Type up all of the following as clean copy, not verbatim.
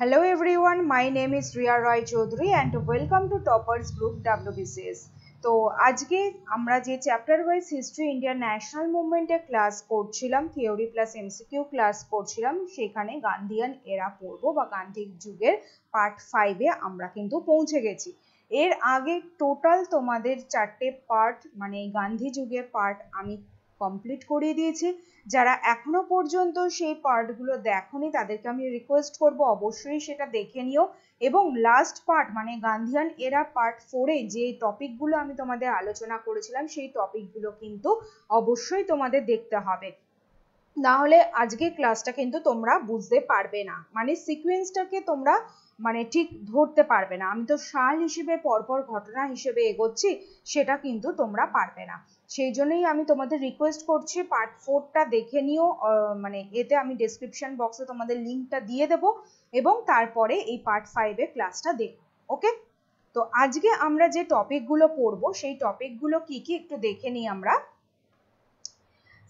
Hello everyone, my name is Riya Roy Chaudhary and welcome to Toppers Group WBCS. তো আজকে আমরা যে chapter wise history Indian national মুভমেন্টে class করছিলাম, theory plus MCQ class করছিলাম, সেখানে গান্ধিয়ান এরা পড়বো বা গান্ধী যুগের পার্ট 5-এ আমরা কিন্তু পৌঁছে গেছি। এর আগে টোটাল তোমাদের 4টে পার্ট মানে গান্ধী যুগের পার্ট আমি কমপ্লিট করিয়ে দিয়েছি। যারা এখনো পর্যন্ত সেই পার্টগুলো দেখোনি তাদেরকে আমি রিকোয়েস্ট করব অবশ্যই সেটা দেখে নিও, এবং লাস্ট পার্ট মানে গান্ধিয়ান এরা পার্ট 4-এ যে টপিকগুলো আমি তোমাদের আলোচনা করেছিলাম সেই টপিকগুলো কিন্তু অবশ্যই তোমাদের দেখতে হবে, না হলে আজকে ক্লাসটা কিন্তু তোমরা বুঝতে পারবে না, মানে সিকোয়েন্সটাকে তোমরা মানে ঠিক ধরতে পারবে না। আমি তো সাল হিসেবে পরপর ঘটনা হিসেবে এগোচ্ছি, সেটা কিন্তু তোমরা পারবে না। সেই জন্যই আমি তোমাদের রিকোয়েস্ট করছি পার্ট 4টা দেখে নিও, মানে এতে আমি ডেসক্রিপশন বক্সে তোমাদের লিঙ্কটা দিয়ে দেবো এবং তারপরে এই পার্ট 5-এর ক্লাসটা দেখো। ওকে, তো আজকে আমরা যে টপিকগুলো পড়বো সেই টপিকগুলো কি কি একটু দেখে নিই আমরা।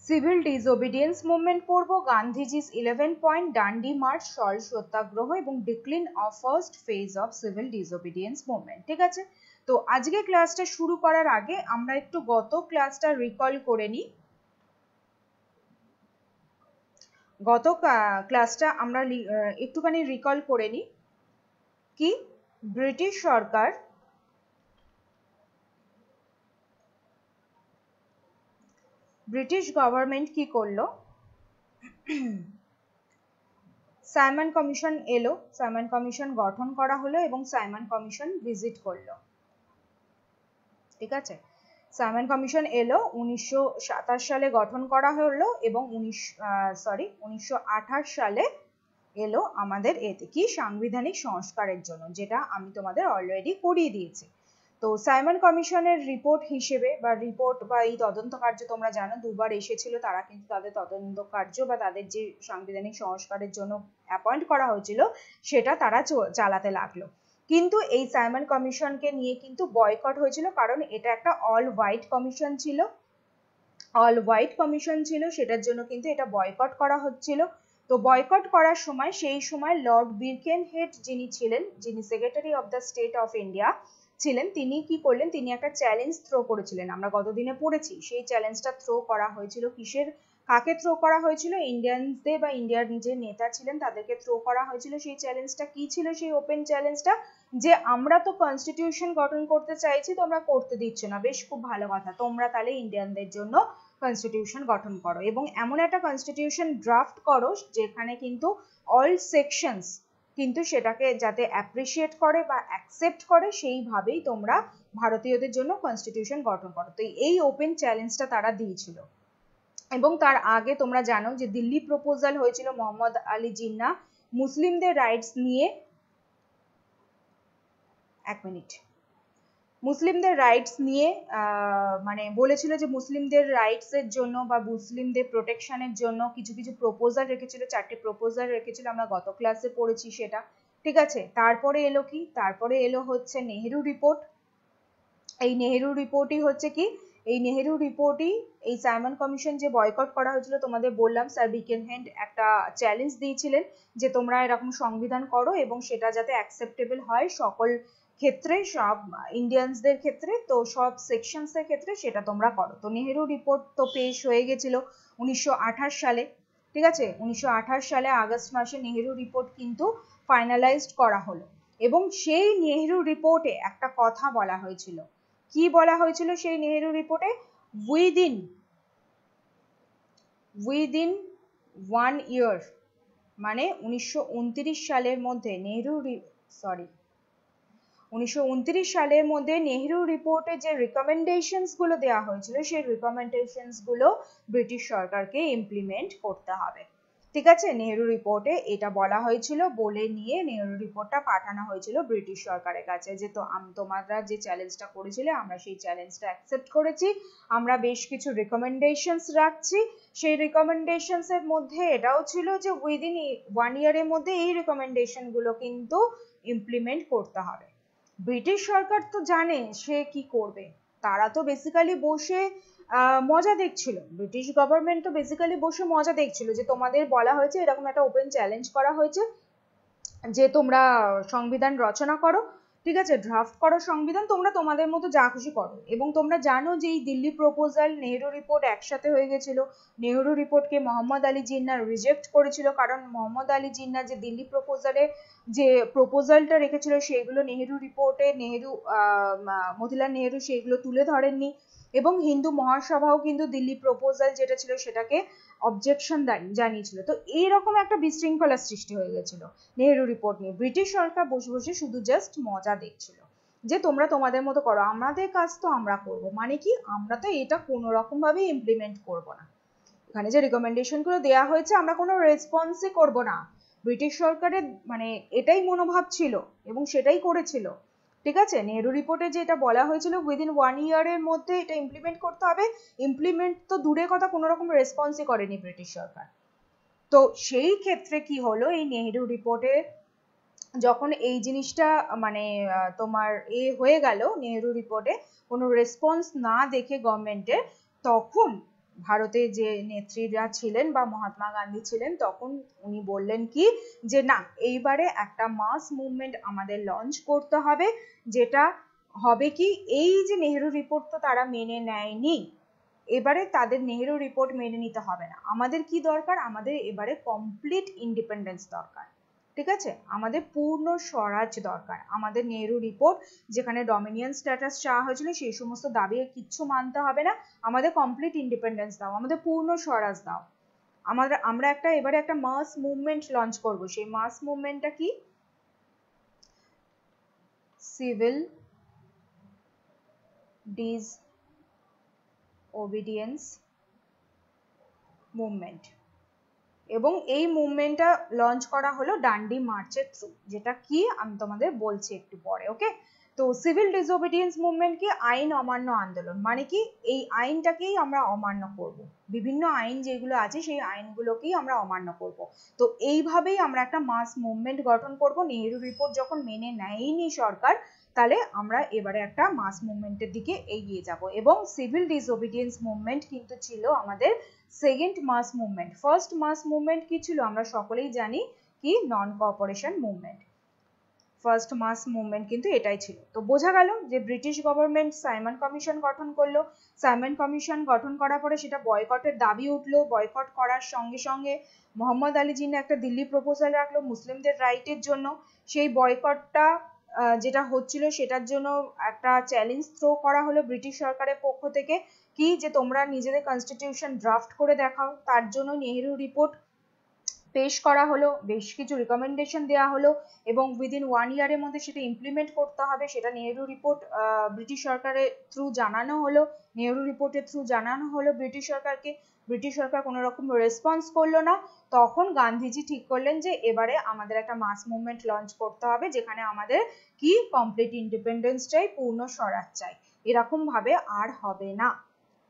সিভিল ডিসওবিডিয়েন্স মুভমেন্ট পড়বো, Gandhiji's 11 point, Dandi march, salt satyagraha এবং decline of first phase of civil disobedience movement. ঠিক আছে, তো আজকে ক্লাসটা শুরু করার আগে আমরা একটু গত ক্লাসটা রিকল করে নিই। গত ক্লাসটা আমরা একটুখানি রিকল করে নিই। কি ব্রিটিশ সরকার ব্রিটিশ গভর্নমেন্ট কি করলো, সাইমন কমিশন এলো, সাইমন কমিশন গঠন করা হলো এবং সাইমন কমিশন ভিজিট করলো। ঠিক আছে, সাইমন কমিশন এলো 1927 সালে গঠন করা হলো এবং 1928 সালে এলো আমাদের এতে কি সাংবিধানিক সংস্কারের জন্য, যেটা আমি তোমাদের অলরেডি করিয়ে দিয়েছি। তো সাইমন কমিশনের রিপোর্ট হিসেবে বা রিপোর্ট বা এই তদন্ত কার্য তোমরা জানো দুবার এসেছিল, তারা কিন্তু তাদের তদন্ত কার্য বা তাদের যে সাংবিধানিক সংস্কারের জন্য অ্যাপয়েন্ট করা হয়েছিল সেটা তারা চালাতে লাগলো। কিন্তু এই সাইমন কমিশনকে নিয়ে কিন্তু বয়কট হয়েছিল, কারণ এটা একটা অল হোয়াইট কমিশন ছিল, অল হোয়াইট কমিশন ছিল, সেটার জন্য কিন্তু এটা বয়কট করা হচ্ছিল। তো বয়কট করার সময় সেই সময় লর্ড বিরকেনহেড যিনি ছিলেন, যিনি secretary of the state of India ছিলেন, তিনি কি করলেন, তিনি একটা চ্যালেঞ্জ থ্রো করেছিলেন, আমরা গতদিনে পড়েছি। সেই চ্যালেঞ্জটা থ্রো করা হয়েছিল কিসের, কাকে থ্রো করা হয়েছিল, ইন্ডিয়ানসদের বা ইন্ডিয়ার যে নেতা ছিলেন তাদেরকে থ্রো করা হয়েছিল। সেই চ্যালেঞ্জটা কি ছিল, সেই ওপেন চ্যালেঞ্জটা যে আমরা তো কনস্টিটিউশন গঠন করতে চাইছি, তোমরা করতে দিচ্ছ না, বেশ খুব ভালো কথা, তোমরা তাহলে ইন্ডিয়ানদের জন্য কনস্টিটিউশন গঠন করো এবং এমন একটা কনস্টিটিউশন ড্রাফট করো যেখানে কিন্তু অল সেকশনস কিন্তু সেটাকে যাতে অ্যাপ্রিসিয়েট করে বা অ্যাকসেপ্ট করে সেইভাবেই তোমরা ভারতীয়দের জন্য কনস্টিটিউশন গঠন করো। তো এই ওপেন চ্যালেঞ্জটা তারা দিয়েছিল। এবং তার আগে তোমরা জানো যে দিল্লি প্রপোজাল হয়েছিল মোহাম্মদ আলী জিন্না মুসলিমদের রাইটস নিয়ে, এক মিনিট, মুসলিমদের রাইটস নিয়ে মানে বলেছিল যে মুসলিমদের রাইটসের জন্য বা মুসলিমদের প্রোটেকশনের জন্য কিছু কিছু প্রপোজাল রেখেছিল, 4টে প্রপোজাল রেখেছিল, আমরা গত ক্লাসে পড়েছি সেটা। ঠিক আছে, তারপরে এলো কি, তারপরে এলো হচ্ছে নেহেরু রিপোর্ট। এই নেহেরু রিপোর্টই হচ্ছে কি, এই নেহেরু রিপোর্টই এই সাইমন কমিশন যে বয়কট করা হয়েছিল, তোমাদের বললাম স্যার বিকেনহেড একটা চ্যালেঞ্জ দিয়েছিলেন যে তোমরা এরকম সংবিধান করো এবং সেটা যাতে অ্যাকসেপ্টেবল হয় সকল ক্ষেত্রে, সব ইন্ডিয়ানসদের ক্ষেত্রে, তো সব সেকশনসের ক্ষেত্রে সেটা তোমরা করো। তো নেহেরু রিপোর্ট তো পেশ হয়ে গেছিল 1928 সালে। ঠিক আছে, 1928 সালে আগস্ট মাসে নেহেরু রিপোর্ট কিন্তু ফাইনালাইজড করা হলো এবং সেই নেহেরু রিপোর্টে একটা কথা বলা হয়েছিল। কি বলা হয়েছিল সেই নেহেরু রিপোর্টে, উইদিন 1 ইয়ার মানে 1929 সালের মধ্যে উনিশশো সালের মধ্যে নেহেরু রিপোর্টে যে রিকমেন্ডেশনস গুলো দেওয়া হয়েছিল সেই রিকমেন্ডেশনস গুলো ব্রিটিশ সরকারকে ইমপ্লিমেন্ট করতে হবে। ঠিক আছে, নেহেরু রিপোর্টে এটা বলা হয়েছিল, বলে নিয়ে নেহেরু রিপোর্টটা পাঠানো হয়েছিল ব্রিটিশ সরকারের কাছে যে তো তোমরা যে চ্যালেঞ্জটা করেছিলে আমরা সেই চ্যালেঞ্জটা অ্যাকসেপ্ট করেছি, আমরা বেশ কিছু রিকমেন্ডেশনস রাখছি। সেই রিকমেন্ডেশনস এর মধ্যে এটাও ছিল যে উইদিন 1 ইয়ারের মধ্যে এই রিকমেন্ডেশন গুলো কিন্তু ইমপ্লিমেন্ট করতে হবে। ব্রিটিশ সরকার তো জানে সে কি করবে, তারা তো বেসিক্যালি বসে মজা দেখছিল, ব্রিটিশ গভর্নমেন্ট তো বেসিক্যালি বসে মজা দেখছিল যে তোমাদের বলা হয়েছে এরকম একটা ওপেন চ্যালেঞ্জ করা হয়েছে, যে তোমরা সংবিধান রচনা করো, ঠিক আছে, ড্রাফট করো সংবিধান, তোমরা তোমাদের মতো যা খুশি করো। এবং তোমরা জানো যে এই দিল্লি প্রপোজাল, নেহেরু রিপোর্ট একসাথে হয়ে গেছিল। নেহেরু রিপোর্টকে মোহাম্মদ আলী জিন্নাহ রিজেক্ট করেছিল, কারণ মোহাম্মদ আলী জিন্নাহ যে দিল্লি প্রপোজালে যে প্রপোজালটা রেখেছিল সেগুলো নেহেরু রিপোর্টে মতিলাল নেহেরু সেগুলো তুলে ধরেননি। এবং হিন্দু মহাসভাও কিন্তু দিল্লি প্রপোজাল যেটা ছিল সেটাকে অবজেকশন জানিয়েছিল। তো এইরকম একটা বিশৃঙ্খলা সৃষ্টি হয়ে গেছিল নেহেরু রিপোর্ট নিয়ে। ব্রিটিশ সরকার বসে বসে শুধু জাস্ট মজা দেখছিল যে তোমরা তোমাদের মতো করো, আমাদের কাজ তো আমরা করব। মানে কি, আমরা তো এটা কোনো রকম ভাবে ইমপ্লিমেন্ট করব না। এখানে যে রিকমেন্ডেশন গুলো দেওয়া হয়েছে আমরা কোনো রেসপন্সই করব না। ব্রিটিশ সরকারের মানে এটাই মনোভাব ছিল এবং সেটাই করেছিল। ঠিক আছে, নেহেরু রিপোর্টে যেটা বলা হয়েছিল উইদিন 1 ইয়ারের মধ্যে এটা ইমপ্লিমেন্ট করতে হবে, ইমপ্লিমেন্ট তো দূরের কথা, কোনো রকম রেসপন্সই করেনি ব্রিটিশ সরকার। তো সেই ক্ষেত্রে কি হলো, এই নেহেরু রিপোর্টে যখন এই জিনিসটা মানে তোমার হয়ে গেল, নেহেরু রিপোর্টে কোনো রেসপন্স না দেখে গভর্নমেন্টের, তখন ভারতে যে নেত্রীরা ছিলেন বা মহাত্মা গান্ধী ছিলেন, তখন উনি বললেন কি যে না, এইবারে একটা মাস মুভমেন্ট আমাদের লঞ্চ করতে হবে। যেটা হবে কি, এই যে নেহেরু রিপোর্ট তো তারা মেনে নেয়নি, এবারে তাদের নেহেরু রিপোর্ট মেনে নিতে হবে না। আমাদের কি দরকার, আমাদের এবারে কমপ্লিট ইন্ডিপেন্ডেন্স দরকার। ঠিক আছে, আমাদের পূর্ণ স্বরাজ দরকার। আমাদের নেহেরু রিপোর্ট যেখানে ডমিনিয়ন স্ট্যাটাস চাওয়া হয়েছিল সেই সমস্ত দাবি কিচ্ছু মানতে হবে না, আমাদের কমপ্লিট ইন্ডিপেন্ডেন্স দাও, আমাদের পূর্ণ স্বরাজ দাও। আমরা এবারে একটা মাস মুভমেন্ট লঞ্চ করব। সেই মাস মুভমেন্টটা কি, সিভিল ডিসওবিডিয়েন্স মুভমেন্ট। এবং এই মুভমেন্টটা লঞ্চ করা হলো ডান্ডি মার্চের থ্রু, যেটা কি আমি তোমাদের বলছি একটু পরে। ওকে, তো সিভিল ডিসওবিডিয়েন্স মুভমেন্ট কি, আইন অমান্য আন্দোলন। মানে কি, এই আইনটাকেই আমরা অমান্য করব, বিভিন্ন আইন যেগুলো আছে সেই আইনগুলোকেই আমরা অমান্য করব। তো এইভাবেই আমরা একটা মাস মুভমেন্ট গঠন করব। নেহেরু রিপোর্ট যখন মেনে নেয়নি সরকার, তাহলে আমরা এবারে একটা মাস মুভমেন্টের দিকে এগিয়ে যাব। এবং সিভিল ডিসওবিডিয়েন্স মুভমেন্ট কিন্তু ছিল আমাদের second mass movement. First mass movement কি ছিল আমরা সকলেই জানি, কি, non cooperation movement. First mass movement কিন্তু এটাই ছিল। তো বোঝা গেল যে ব্রিটিশ গভর্নমেন্ট সাইমন কমিশন গঠন করলো। সাইমন কমিশন গঠন করার পরে সেটা বয়কটের দাবি উঠলো। বয়কট করার সঙ্গে সঙ্গে মোহাম্মদ আলী জিন্নাহ একটা দিল্লি প্রপোজাল রাখলো মুসলিমদের রাইটের জন্য। সেই বয়কটটা যেটা হচ্ছিল সেটার জন্য একটা চ্যালেঞ্জ থ্রো করা হলো ব্রিটিশ সরকারের পক্ষ থেকে, কি যে তোমরা নিজেদের কনস্টিটিউশন ড্রাফট করে দেখাও। তার জন্য নেহেরু রিপোর্ট পেশ করা হলো, বেশ কিছু রিকমেন্ডেশন দেওয়া হলো এবং উইদিন 1 ইয়ারের মধ্যে সেটা ইমপ্লিমেন্ট করতে হবে। সেটা নেহেরু রিপোর্ট ব্রিটিশ সরকারের থ্রু জানানো হলো, নেহেরু রিপোর্টের থ্রু জানানো হলো ব্রিটিশ সরকারকে। ব্রিটিশ সরকার কোনো রকম রেসপন্স করলো না। তখন গান্ধীজি ঠিক করলেন যে এবারে আমাদের একটা মাস মুভমেন্ট লঞ্চ করতে হবে, যেখানে আমাদের কি কমপ্লিট ইন্ডিপেন্ডেন্স চাই, পূর্ণ স্বরাজ চাই। এরকম ভাবে আর হবে না।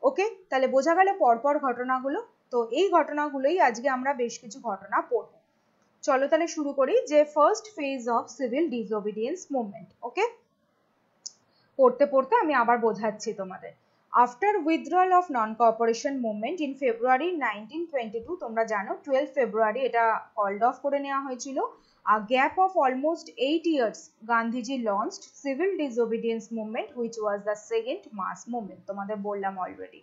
ওকে, তাহলে বোঝা গেল পরপর ঘটনাগুলো। তো এই ঘটনাগুলোই আজকে আমরা বেশ কিছু ঘটনা পড়ব। চলো তাহলে শুরু করি যে first phase of civil disobedience movement. Okay, পড়তে পড়তে আমি আবার বোঝাচ্ছি তোমাদের। After withdrawal of non cooperation movement in February 1922, তোমরা জানো 12 ফেব্রুয়ারি এটা কল্ড অফ করে নেওয়া হয়েছিল। A gap of almost 8 years, Gandhiji launched civil disobedience movement, which was the second mass movement. তোমাদের বললাম অলরেডি।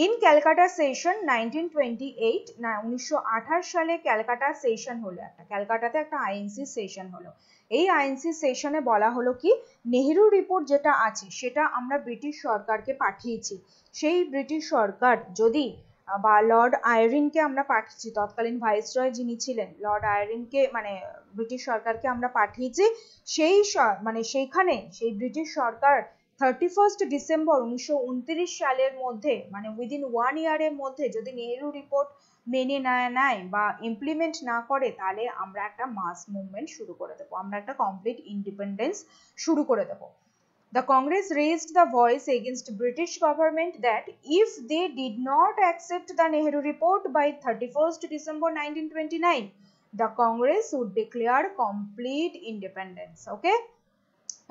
ইন ক্যালকাটা সেশন 1928, 1928 সালে ক্যালকাটা সেশন হলো একটা, ক্যালকাটাতে একটা আইএনসি সেশন হলো। এই আইএনসি সেশনে বলা হলো কি, নেহেরু রিপোর্ট যেটা আছে সেটা আমরা ব্রিটিশ সরকারকে পাঠিয়েছি। সেই ব্রিটিশ সরকার যদি বা লর্ড আয়রিনকে আমরা পাঠিয়েছি, তৎকালীন ভাইসরয় যিনি ছিলেন লর্ড আয়রিনকে, মানে ব্রিটিশ সরকারকে আমরা পাঠিয়েছি। সেইখানে সেই ব্রিটিশ সরকার 31 ডিসেম্বর 1929 সালের মধ্যে, মানে উইদিন 1 ইয়ারের মধ্যে যদি নেহেরু রিপোর্ট মেনে নেয় বা ইমপ্লিমেন্ট না করে, তাহলে আমরা একটা মাস মুভমেন্ট শুরু করে দেবো, আমরা একটা কমপ্লিট ইন্ডিপেন্ডেন্স শুরু করে দেবো। The Congress raised the voice against British government that if they did not accept the Nehru report by 31st December 1929, the Congress would declare complete independence. Okay,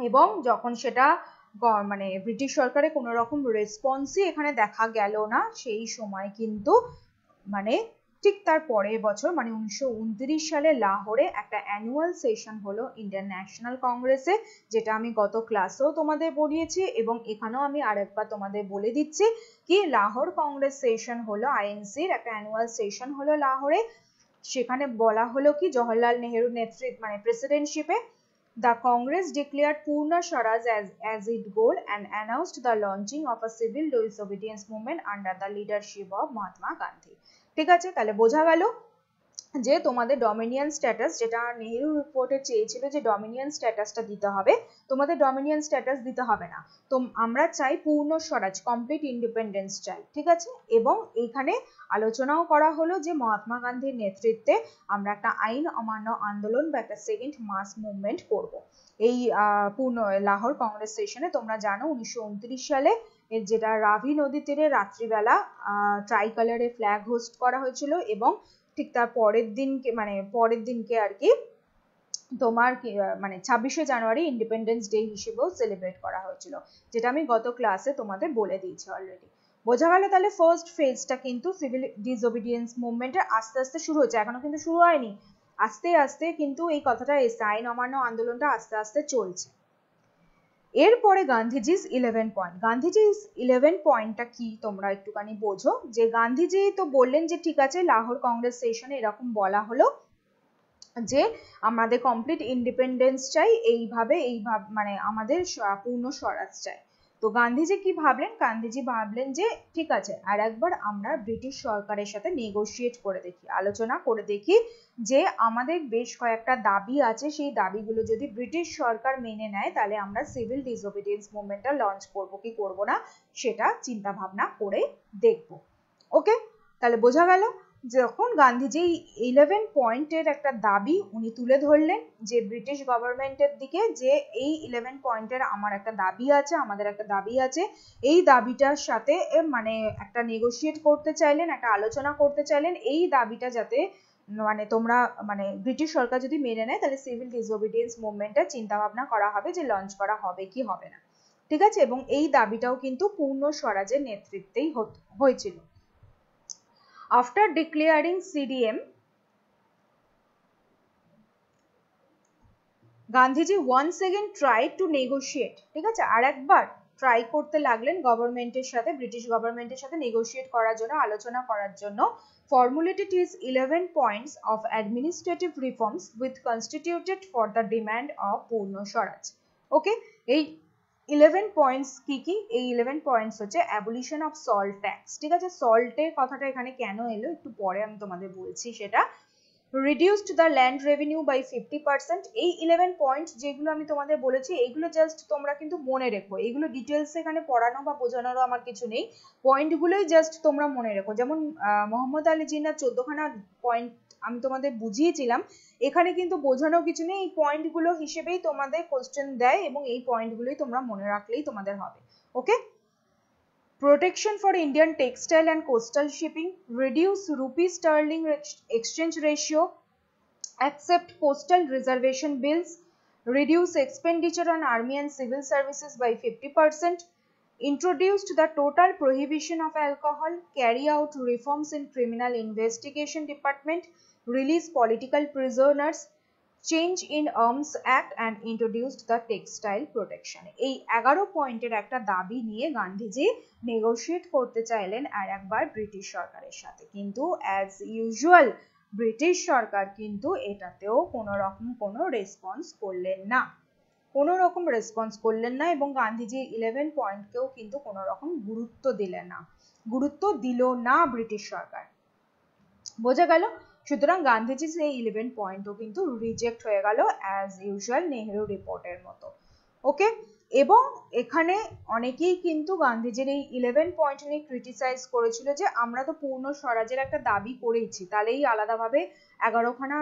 এবং যখন সেটা মানে ব্রিটিশ সরকারের কোনো রকম রেসপন্সই এখানে দেখা গেল না, সেই সময় কিন্তু মানে ঠিক তার পরের বছর মানে 1929 সালে লাহোরে একটা অ্যানুয়াল সেশন হলো ইন্ডিয়ান ন্যাশনাল কংগ্রেসে, যেটা আমি গত ক্লাসেও তোমাদের পড়িয়েছি এবং এখানেও আমি আরেকবার তোমাদের বলে দিচ্ছি কি লাহোর কংগ্রেস সেশন হলো আইএনসির একটা অ্যানুয়াল সেশন হলো লাহোরে। সেখানে বলা হলো কি জওহরলাল নেহেরুর নেতৃত্বে মানে প্রেসিডেন্টশিপে the Congress declared Purna Swaraj as its goal and announced the launching of a civil disobedience movement under the leadership of Mahatma Gandhi। ঠিক আছে, তাহলে বোঝা গেল যে তোমাদের ডমিনিয়ন স্ট্যাটাস, যেটা নেহেরু রিপোর্টে চেয়েছিল যে ডমিনিয়ন স্ট্যাটাসটা দিতে হবে, তোমাদের ডমিনিয়ন স্ট্যাটাস দিতে হবে না। তো আমরা চাই পূর্ণ স্বরাজ, কমপ্লিট ইন্ডিপেন্ডেন্স চাই। ঠিক আছে, এবং এইখানে আলোচনাও করা হলো যে মহাত্মা গান্ধীর নেতৃত্বে আমরা একটা আইন অমান্য আন্দোলন বা একটা সেকেন্ড মাস মুভমেন্ট করব। এই পূর্ণ লাহোর কংগ্রেস সেশনে তোমরা জানো 1929 সালে যেটা রাভি নদী তীরে রাত্রিবেলা ট্রাই কালারে ফ্ল্যাগ হোস্ট করা হয়েছিল এবং ঠিক তার পরের দিনকে আর কি তোমার মানে 26শে জানুয়ারি ইন্ডিপেন্ডেন্স ডে হিসেবেও সেলিব্রেট করা হয়েছিল, যেটা আমি গত ক্লাসে তোমাদের বলে দিয়েছি অলরেডি। বোঝা গেল তাহলে ফার্স্ট ফেজটা কিন্তু সিভিল ডিসওবিডিয়েন্স মুভমেন্টের আস্তে আস্তে শুরু হচ্ছে, এখনো কিন্তু শুরু হয়নি, আস্তে আস্তে কিন্তু এই কথাটা এসে আইন অমান্য আন্দোলনটা আস্তে আস্তে চলছে। এরপরে গান্ধীজির 11 পয়েন্ট। গান্ধীজির 11 পয়েন্টটা কি তোমরা একটুখানি বোঝো, যে গান্ধীজি তো বললেন যে ঠিক আছে লাহোর কংগ্রেস সেশনে এরকম বলা হলো যে আমাদের কমপ্লিট ইন্ডিপেন্ডেন্স চাই, এইভাবে মানে আমাদের পূর্ণ স্বরাজ চাই। তো গান্ধীজি কি ভাবলেন? গান্ধীজি ভাবলেন যে ঠিক আছে আর একবার আমরা ব্রিটিশ সরকারের সাথে নেগোশিয়েট করে দেখি, আলোচনা করে দেখি যে আমাদের বেশ কয়েকটা দাবি আছে, সেই দাবিগুলো যদি ব্রিটিশ সরকার মেনে নেয় তাহলে আমরা সিভিল ডিসওবিডিয়েন্স মুভমেন্টটা লঞ্চ করব কি করব না সেটা চিন্তা ভাবনা করে দেখব। ওকে, তাহলে বোঝা গেল যখন গান্ধীজি 11 পয়েন্টের একটা দাবি উনি তুলে ধরলেন যে ব্রিটিশ গভর্নমেন্টের দিকে, যে এই 11 পয়েন্টের আমার একটা দাবি আছে, আমাদের একটা দাবি আছে, এই দাবিটার সাথে মানে একটা নেগোশিয়েট করতে চাইলেন, একটা আলোচনা করতে চাইলেন, এই দাবিটা যাতে মানে তোমরা মানে ব্রিটিশ সরকার যদি মেনে নেয় তাহলে সিভিল ডিসওবিডিয়েন্স মুভমেন্টটা চিন্তা ভাবনা করা হবে যে লঞ্চ করা হবে কি হবে না। ঠিক আছে, এবং এই দাবিটাও কিন্তু পূর্ণ স্বরাজের নেতৃত্বেই হয়েছিল। After declaring CDM, Gandhiji once again tried to negotiate। ঠিক আছে, আর একবার ট্রাই করতে লাগলেন গভর্নমেন্টের সাথে, ব্রিটিশ গভর্নমেন্টের সাথে নেগোশিয়েট করার জন্য, আলোচনা করার জন্য। Formulated his 11 points of administrative reforms with constituted for the demand of Purna Swaraj। ওকে, এই 11 পয়েন্টস কি কি? এই 11 পয়েন্টস হচ্ছে অ্যাবলিশন অফ সল্ট ট্যাক্স। ঠিক আছে, সল্টের কথাটা এখানে কেন এলো একটু পরে আমি তোমাদের বলছি সেটা। Reduced the land revenue by 50%। এই 11 পয়েন্ট যেগুলো আমি তোমাদের বলেছি এইগুলো জাস্ট তোমরা কিন্তু মনে রেখো, এইগুলো ডিটেলস এখানে পড়ানো বা বোঝানোরও আমার কিছু নেই, পয়েন্টগুলোই জাস্ট তোমরা মনে রেখো। যেমন মোহাম্মদ আলী জিন্নাহ 14খানা পয়েন্ট আমি তোমাদের বুঝিয়েছিলাম, এখানে কিন্তু বোঝানো কিছু নেই, এই পয়েন্টগুলো হিসেবেই তোমাদের কোশ্চেন দেয় এবং এই পয়েন্টগুলোই তোমরা মনে রাখলেই তোমাদের হবে। ওকে, protection for Indian textile and coastal shipping, reduce rupee sterling exchange ratio, accept postal reservation bills, reduce expenditure on army and civil services by 50%, introduced the total prohibition of alcohol, carry out reforms in criminal investigation department, release political prisoners, change in arms act and introduced the textile protection. এই 11 পয়েন্টের একটা দাবি নিয়ে Gandhiji negotiate করতে চাইলেন আর একবার British সরকারের সাথে, কিন্তু অ্যাজ ইউজুয়াল ব্রিটিশ সরকার কিন্তু এটাতেও কোনো রকম কোনো রেসপন্স করলেন না, কোনো রকম রেসপন্স করলেন না এবং গান্ধীজি 11 পয়েন্টকেও কিন্তু কোনো রকম গুরুত্ব দিলেন না, গুরুত্ব দিল না ব্রিটিশ সরকার। বোঝা গেল? সুতরাং গান্ধীজি সেই 11 পয়েন্টও কিন্তু রিজেক্ট হয়ে গেল অ্যাজ ইউজুয়াল নেহেরু রিপোর্টের মতো। ওকে, এবং এখানে অনেকেই কিন্তু গান্ধীজির এই 11 পয়েন্ট নিয়ে ক্রিটিসাইজ করেছিল যে আমরা তো পূর্ণ স্বরাজের একটা দাবি করেইছি, তাহলে এই আলাদাভাবে 11খানা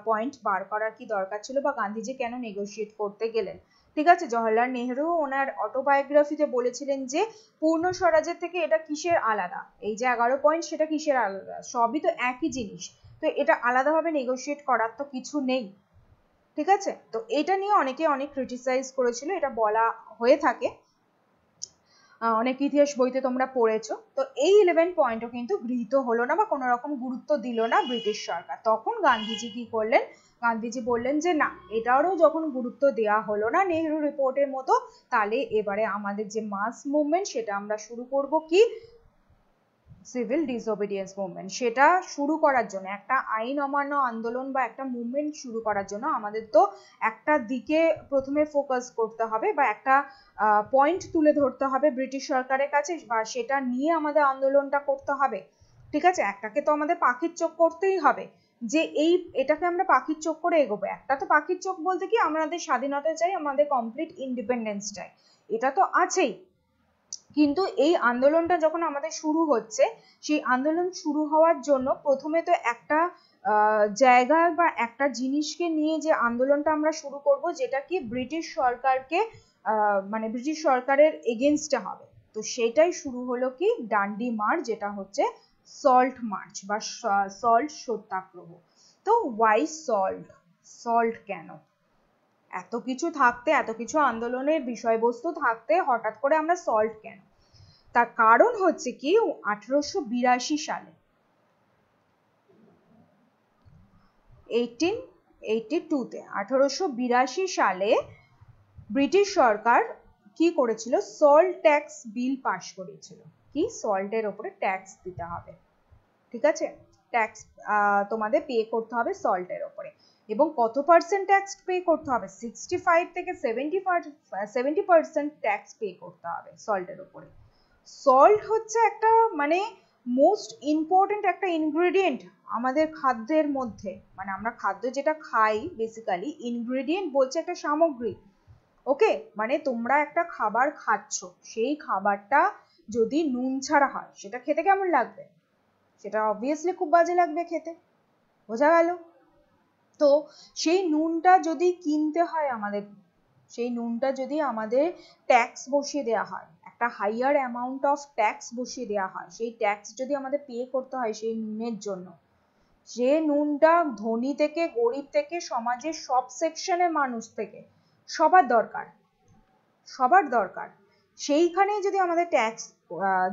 পয়েন্ট বার করার কি দরকার ছিল বা গান্ধীজি কেন নেগোশিয়েট করতে গেলেন? ঠিক আছে, জওহরলাল নেহেরু ওনার অটোবায়োগ্রাফিতে বলেছিলেন যে পূর্ণ স্বরাজের থেকে এটা কিসের আলাদা, এই যে 11 পয়েন্ট সেটা কিসের আলাদা, সবই তো একই জিনিস, তো এটা আলাদাভাবে নেগোশিয়েট করার তো কিছু নেই। ঠিক আছে, তো এটা নিয়ে অনেকে অনেক ক্রিটিসাইজ করেছিল, এটা বলা হয়ে থাকে। অনেক ইতিহাস বইতে তোমরা পড়েছো। তো এই 11 পয়েন্টও কিন্তু গৃহীত হলো না বা কোনো রকম গুরুত্ব দিল না ব্রিটিশ সরকার। তখন গান্ধীজি কি করলেন, গান্ধীজি বললেন যে না, এটারও যখন গুরুত্ব দেওয়া হলো না নেহেরু রিপোর্টের মতো, তাহলে এবারে আমাদের যে মাস মুভমেন্ট সেটা আমরা শুরু করব কি, সিভিল ডিসওবিডিয়েন্স মুভমেন্ট। সেটা শুরু করার জন্য, একটা আইন অমান্য আন্দোলন বা একটা মুভমেন্ট শুরু করার জন্য আমাদের তো একটা দিকে প্রথমে ফোকাস করতে হবে বা একটা পয়েন্ট তুলে ধরতে হবে ব্রিটিশ সরকারের কাছে, বা সেটা নিয়ে আমাদের আন্দোলনটা করতে হবে। ঠিক আছে, একটাকে তো আমাদের পাখির চোখ করতেই হবে যে এটাকে আমরা পাখির চোখ করে এগোবো। একটা তো পাখির চোখ বলতে কি, আমাদের স্বাধীনতা চাই, আমাদের কমপ্লিট ইন্ডিপেন্ডেন্স চাই, এটা তো আছেই। কিন্তু এই আন্দোলনটা যখন আমাদের শুরু হচ্ছে, সেই আন্দোলন শুরু হওয়ার জন্য প্রথমে তো একটা জায়গা বা একটা জিনিসকে নিয়ে যে আন্দোলনটা আমরা শুরু করব, যেটা কি ব্রিটিশ সরকারকে মানে ব্রিটিশ সরকারের এগেনস্টে হবে। তো সেটাই শুরু হলো কি ডান্ডি মার্চ, যেটা হচ্ছে সল্ট মার্চ বা সল্ট সত্যাগ্রহ। তো ওয়াই সল্ট, সল্ট কেন? এত কিছু থাকতে, এত কিছু আন্দোলনের বিষয়বস্তু থাকতে হঠাৎ করে আমরা সল্ট কেন? তার কারণ হচ্ছে কি 1882 সালে 1882 সালে ব্রিটিশ সরকার কি করেছিল, সল্ট ট্যাক্স বিল পাশ করেছিল। কি, সল্টের ওপরে ট্যাক্স দিতে হবে, ঠিক আছে, ট্যাক্স তোমাদের পে করতে হবে সল্টের ওপরে। এবং কত পার্সেন্ট ট্যাক্স পে করতে হবে, 65 থেকে 70% ট্যাক্স পে করতে হবে সল্টের ওপরে। সল্ট হচ্ছে একটা মানে মোস্ট ইম্পর্টেন্ট একটা ইনগ্রেডিয়েন্ট আমাদের খাদ্যের মধ্যে, মানে আমরা খাদ্য যেটা খাই বেসিক্যালি, ইনগ্রেডিয়েন্ট বলছে একটা সামগ্রী। ওকে, মানে তোমরা একটা খাবার খাচ্ছ, সেই খাবারটা যদি নুন ছাড়া হয় সেটা খেতে কেমন লাগবে? সেটা অবভিয়াসলি খুব বাজে লাগবে খেতে, বোঝা গেল? তো সেই নুনটা যদি কিনতে হয় আমাদের, সেই নুনটা যদি আমাদের ট্যাক্স বসিয়ে দেওয়া হয়, একটা হাইয়ার অ্যামাউন্ট অফ ট্যাক্স বসিয়ে দেওয়া হয়, সেই ট্যাক্স যদি আমাদের পে করতে হয় সেই নুনের জন্য, যে নুনটা ধনী থেকে গরিব থেকে সমাজের সব সেকশনের মানুষ থেকে সবার দরকার, সবার দরকার, সেইখানে যদি আমাদের ট্যাক্স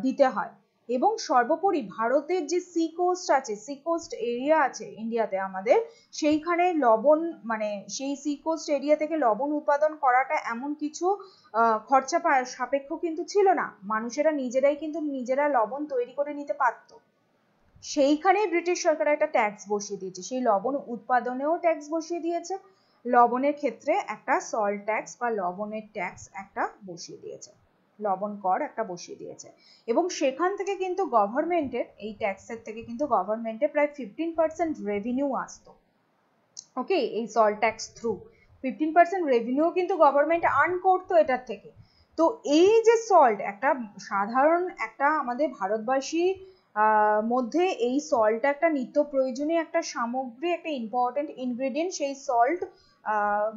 দিতে হয়। এবং সর্বোপরি ভারতের যে সি কোস্ট আছে, সি কোস্ট এরিয়া আছে ইন্ডিয়াতে আমাদের, সেইখানে লবণ, মানে সেই সি কোস্ট এরিয়া থেকে লবণ উৎপাদন করাটা এমন কিছু খরচা সাপেক্ষ কিন্তু ছিল না, মানুষেরা নিজেরাই কিন্তু নিজেরা লবণ তৈরি করে নিতে পারত। সেইখানেই ব্রিটিশ সরকার একটা ট্যাক্স বসিয়ে দিয়েছে, সেই লবণ উৎপাদনেও ট্যাক্স বসিয়ে দিয়েছে, লবণের ক্ষেত্রে একটা সল্ট ট্যাক্স বা লবণের ট্যাক্স একটা বসিয়ে দিয়েছে, লবণ কর একটা বসিয়ে দিয়েছে। এবং সেখান থেকে কিন্তু গভর্নমেন্টের, এই ট্যাক্সের থেকে কিন্তু গভর্নমেন্টের প্রায় 15% রেভিনিউ আসতো। ওকে, এই সল্ট ট্যাক্স থ্রু 15% রেভিনিউ কিন্তু গভর্নমেন্ট আর্ন করতো এটার থেকে। তো এই যে সল্ট, একটা সাধারণ একটা আমাদের ভারতবাসী মধ্যে এই সল্ট একটা নিত্য প্রয়োজনীয় একটা সামগ্রী, একটা ইম্পর্টেন্ট ইনগ্রেডিয়েন্ট, সেই সল্ট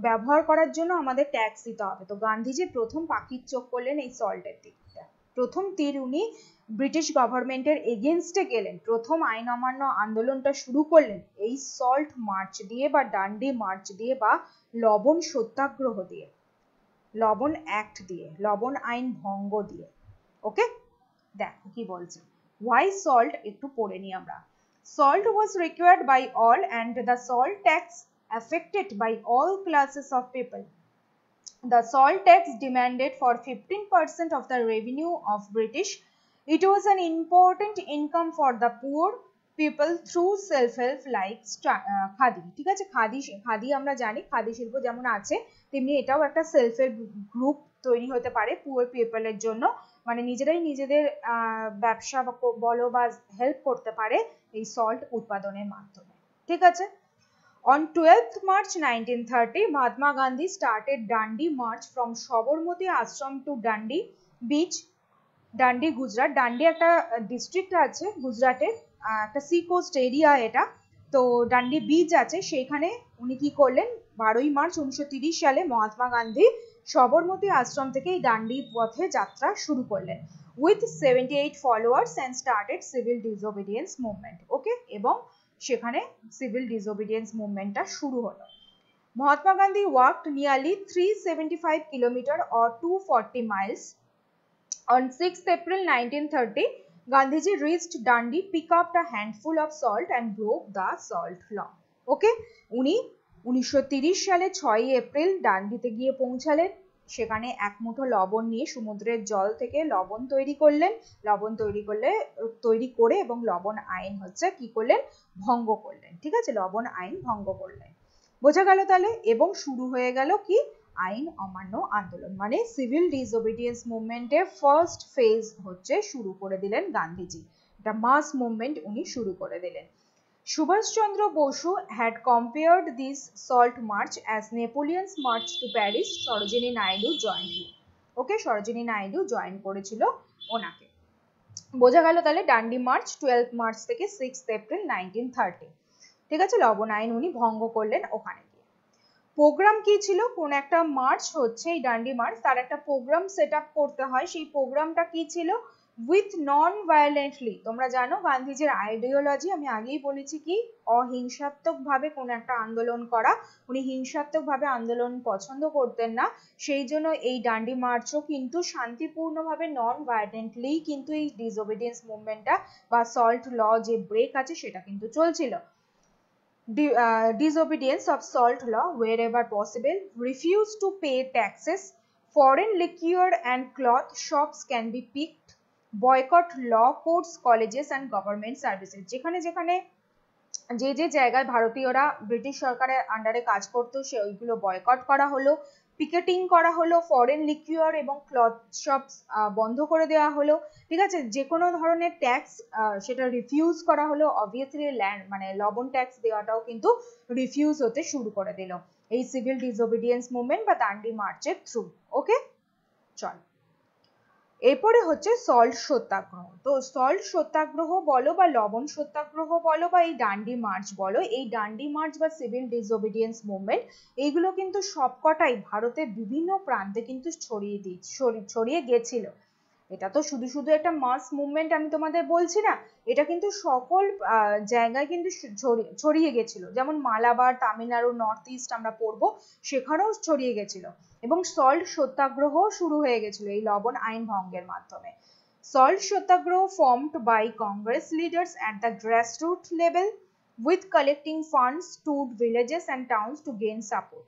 ব্যবহার করার জন্য আমাদের ট্যাক্স দিতে হবে। তো গান্ধীজি প্রথম পাখির চোখ করলেন এই সল্টের দিকটা, প্রথম তীর উনি ব্রিটিশ গভর্নমেন্টের এগেনস্টে গেলেন, প্রথম আইন অমান্য আন্দোলনটা শুরু করলেন এই সল্ট মার্চ দিয়ে বা ডান্ডি মার্চ দিয়ে বা লবণ সত্যাগ্রহ দিয়ে, লবণ অ্যাক্ট দিয়ে, লবণ আইন ভঙ্গ দিয়ে। ওকে, দেখো কি বলছে, why salt একটু পড়ে নি আমরা। Salt was required by all and the salt tax affected by all classes of people. The salt tax demanded for 15% of the revenue of British. It was an important income for the poor people through self-help like khadi. ঠিক আছে, খাদি আমরা জানি, খাদি শিল্প যেমন আছে তেমনি এটাও একটা সেলফ হেল্প গ্রুপ তৈরি হতে পারে পুয়ার পিপলের জন্য, মানে নিজেরাই নিজেদের ব্যবসা বলো বা হেল্প করতে পারে এই সল্ট উৎপাদনের মাধ্যমে। ঠিক আছে, On 12th March 1930, Mahatma Gandhi started Dandi March from Sabarmati Ashram to Dandi Beach, Dandi, Gujarat. Dandi একটা ডিস্ট্রিক্ট আছে গুজরাটের, একটা সি কোস্ট এরিয়া এটা। তো ডান্ডি বিচ আছে, সেখানে উনি কি করলেন, 12ই মার্চ 1930 সালে মহাত্মা গান্ধী সবরমতী আশ্রম থেকে এই ডান্ডি পথে যাত্রা শুরু করলেন with 78 followers and started civil disobedience movement. Okay, এবং সেখানে সিভিল ডিসওবিডিয়েন্স মুভমেন্টটা শুরু হলো। Mahatma Gandhi walked nearly 375 kilometre or 240 miles On 6th April 1930, Gandhiji reached Dandi, picked up a handful of salt and broke the salt law. ওকে, উনি 1930 সালে 6ই এপ্রিল ডান্ডিতে গিয়ে পৌঁছালেন। সেখানে এক মুঠো লবণ নিয়ে সমুদ্রের জল থেকে লবণ তৈরি করলেন। লবণ তৈরি করে এবং লবণ আইন হচ্ছে কি করলেন, ভঙ্গ করলেন। ঠিক আছে, লবণ আইন ভঙ্গ করলেন। বোঝা গেল তাহলে? এবং শুরু হয়ে গেল কি, আইন অমান্য আন্দোলন, মানে সিভিল ডিসওবিডিয়েন্স মুভমেন্টের ফার্স্ট ফেজ হচ্ছে শুরু করে দিলেন গান্ধীজি। এটা মাস মুভমেন্ট উনি শুরু করে দিলেন। Subhash Chandra Bosu had compared this salt march as Napoleon's march to Paris. Sarojini Naidu joined him. Okay, Sarojini Naidu join করেছিল ওনাকে। বোঝা গেল তাহলে? ডান্ডি মার্চ 12 মার্চ থেকে 6 এপ্রিল 1930। ঠিক আছে, লবণ আইন উনি ভঙ্গ করলেন ওখানে গিয়ে। প্রোগ্রাম কি ছিল? কোন একটা মার্চ হচ্ছে এই ডান্ডি মার্চ, তার একটা প্রোগ্রাম সেট আপ করতে হয়। সেই প্রোগ্রামটা কি ছিল? With non violently. তোমরা জানো গান্ধীজির আইডিওলজি, আমি আগেই বলেছি কি, অহিংসাত্মক ভাবে কোন একটা আন্দোলন করা। উনি হিংসাত্মক ভাবে আন্দোলন পছন্দ করতেন না, সেই জন্য এই ডান্ডি মার্চও কিন্তু শান্তিপূর্ণভাবে নন ভায়োলেন্টলি কিন্তু এই ডিসওবিডিয়েন্স মুভমেন্টটা বা সল্ট ল যে ব্রেক আছে সেটা কিন্তু চলছিল। Disobedience of salt law wherever possible, refuse to pay taxes, foreign liquor and cloth shops can be picked, boycott law courts, colleges and government services. যেখানে যেখানে যে জায়গায় ভারতীয়রা ব্রিটিশ সরকারের আন্ডারে কাজ করতো সেইগুলো বয়কট করা হলো, পিকেটিং করা হলো, ফরেন লিকুয়ার এবং ক্লথ শপস বন্ধ করে দেওয়া হলো। ঠিক আছে, যে কোনো ধরনের ট্যাক্স সেটা রিফিউজ করা হলো। অবভিয়াসলি ল্যান্ড মানে লবণ ট্যাক্স দেওয়াটাও কিন্তু রিফিউজ হতে শুরু করে দিল এই সিভিল ডিসওবিডিয়েন্স মুভমেন্ট বা দান্ডি মার্চের থ্রু। ওকে, চল এরপরে হচ্ছে সল্ট সত্যাগ্রহ। তো সল্ট সত্যাগ্রহ বলো বা লবণ সত্যাগ্রহ বলো বা এই ডান্ডি মার্চ বলো, এই ডান্ডি মার্চ বা সিভিল ডিসওবিডিয়েন্স মুভমেন্ট এইগুলো কিন্তু সবকটাই ভারতের বিভিন্ন প্রান্তে কিন্তু ছড়িয়ে গেছিল। এটা তো শুধু শুধু একটা মাস মুভমেন্ট আমি তোমাদের বলছি না, এটা কিন্তু সকল জায়গায় কিন্তু ছড়িয়ে গেছিল। যেমন মালাবার, তামিলনাড়ু, নর্থ ইস্ট আমরা পড়বো, সেখানেও ছড়িয়ে গেছিল। এবং সল্ট সত্যাগ্রহ শুরু হয়ে গেছিল এই লবণ আইন ভঙ্গের মাধ্যমে। Salt satyagraha formed by Congress leaders at the grassroots level with collecting funds to villages and towns to gain support.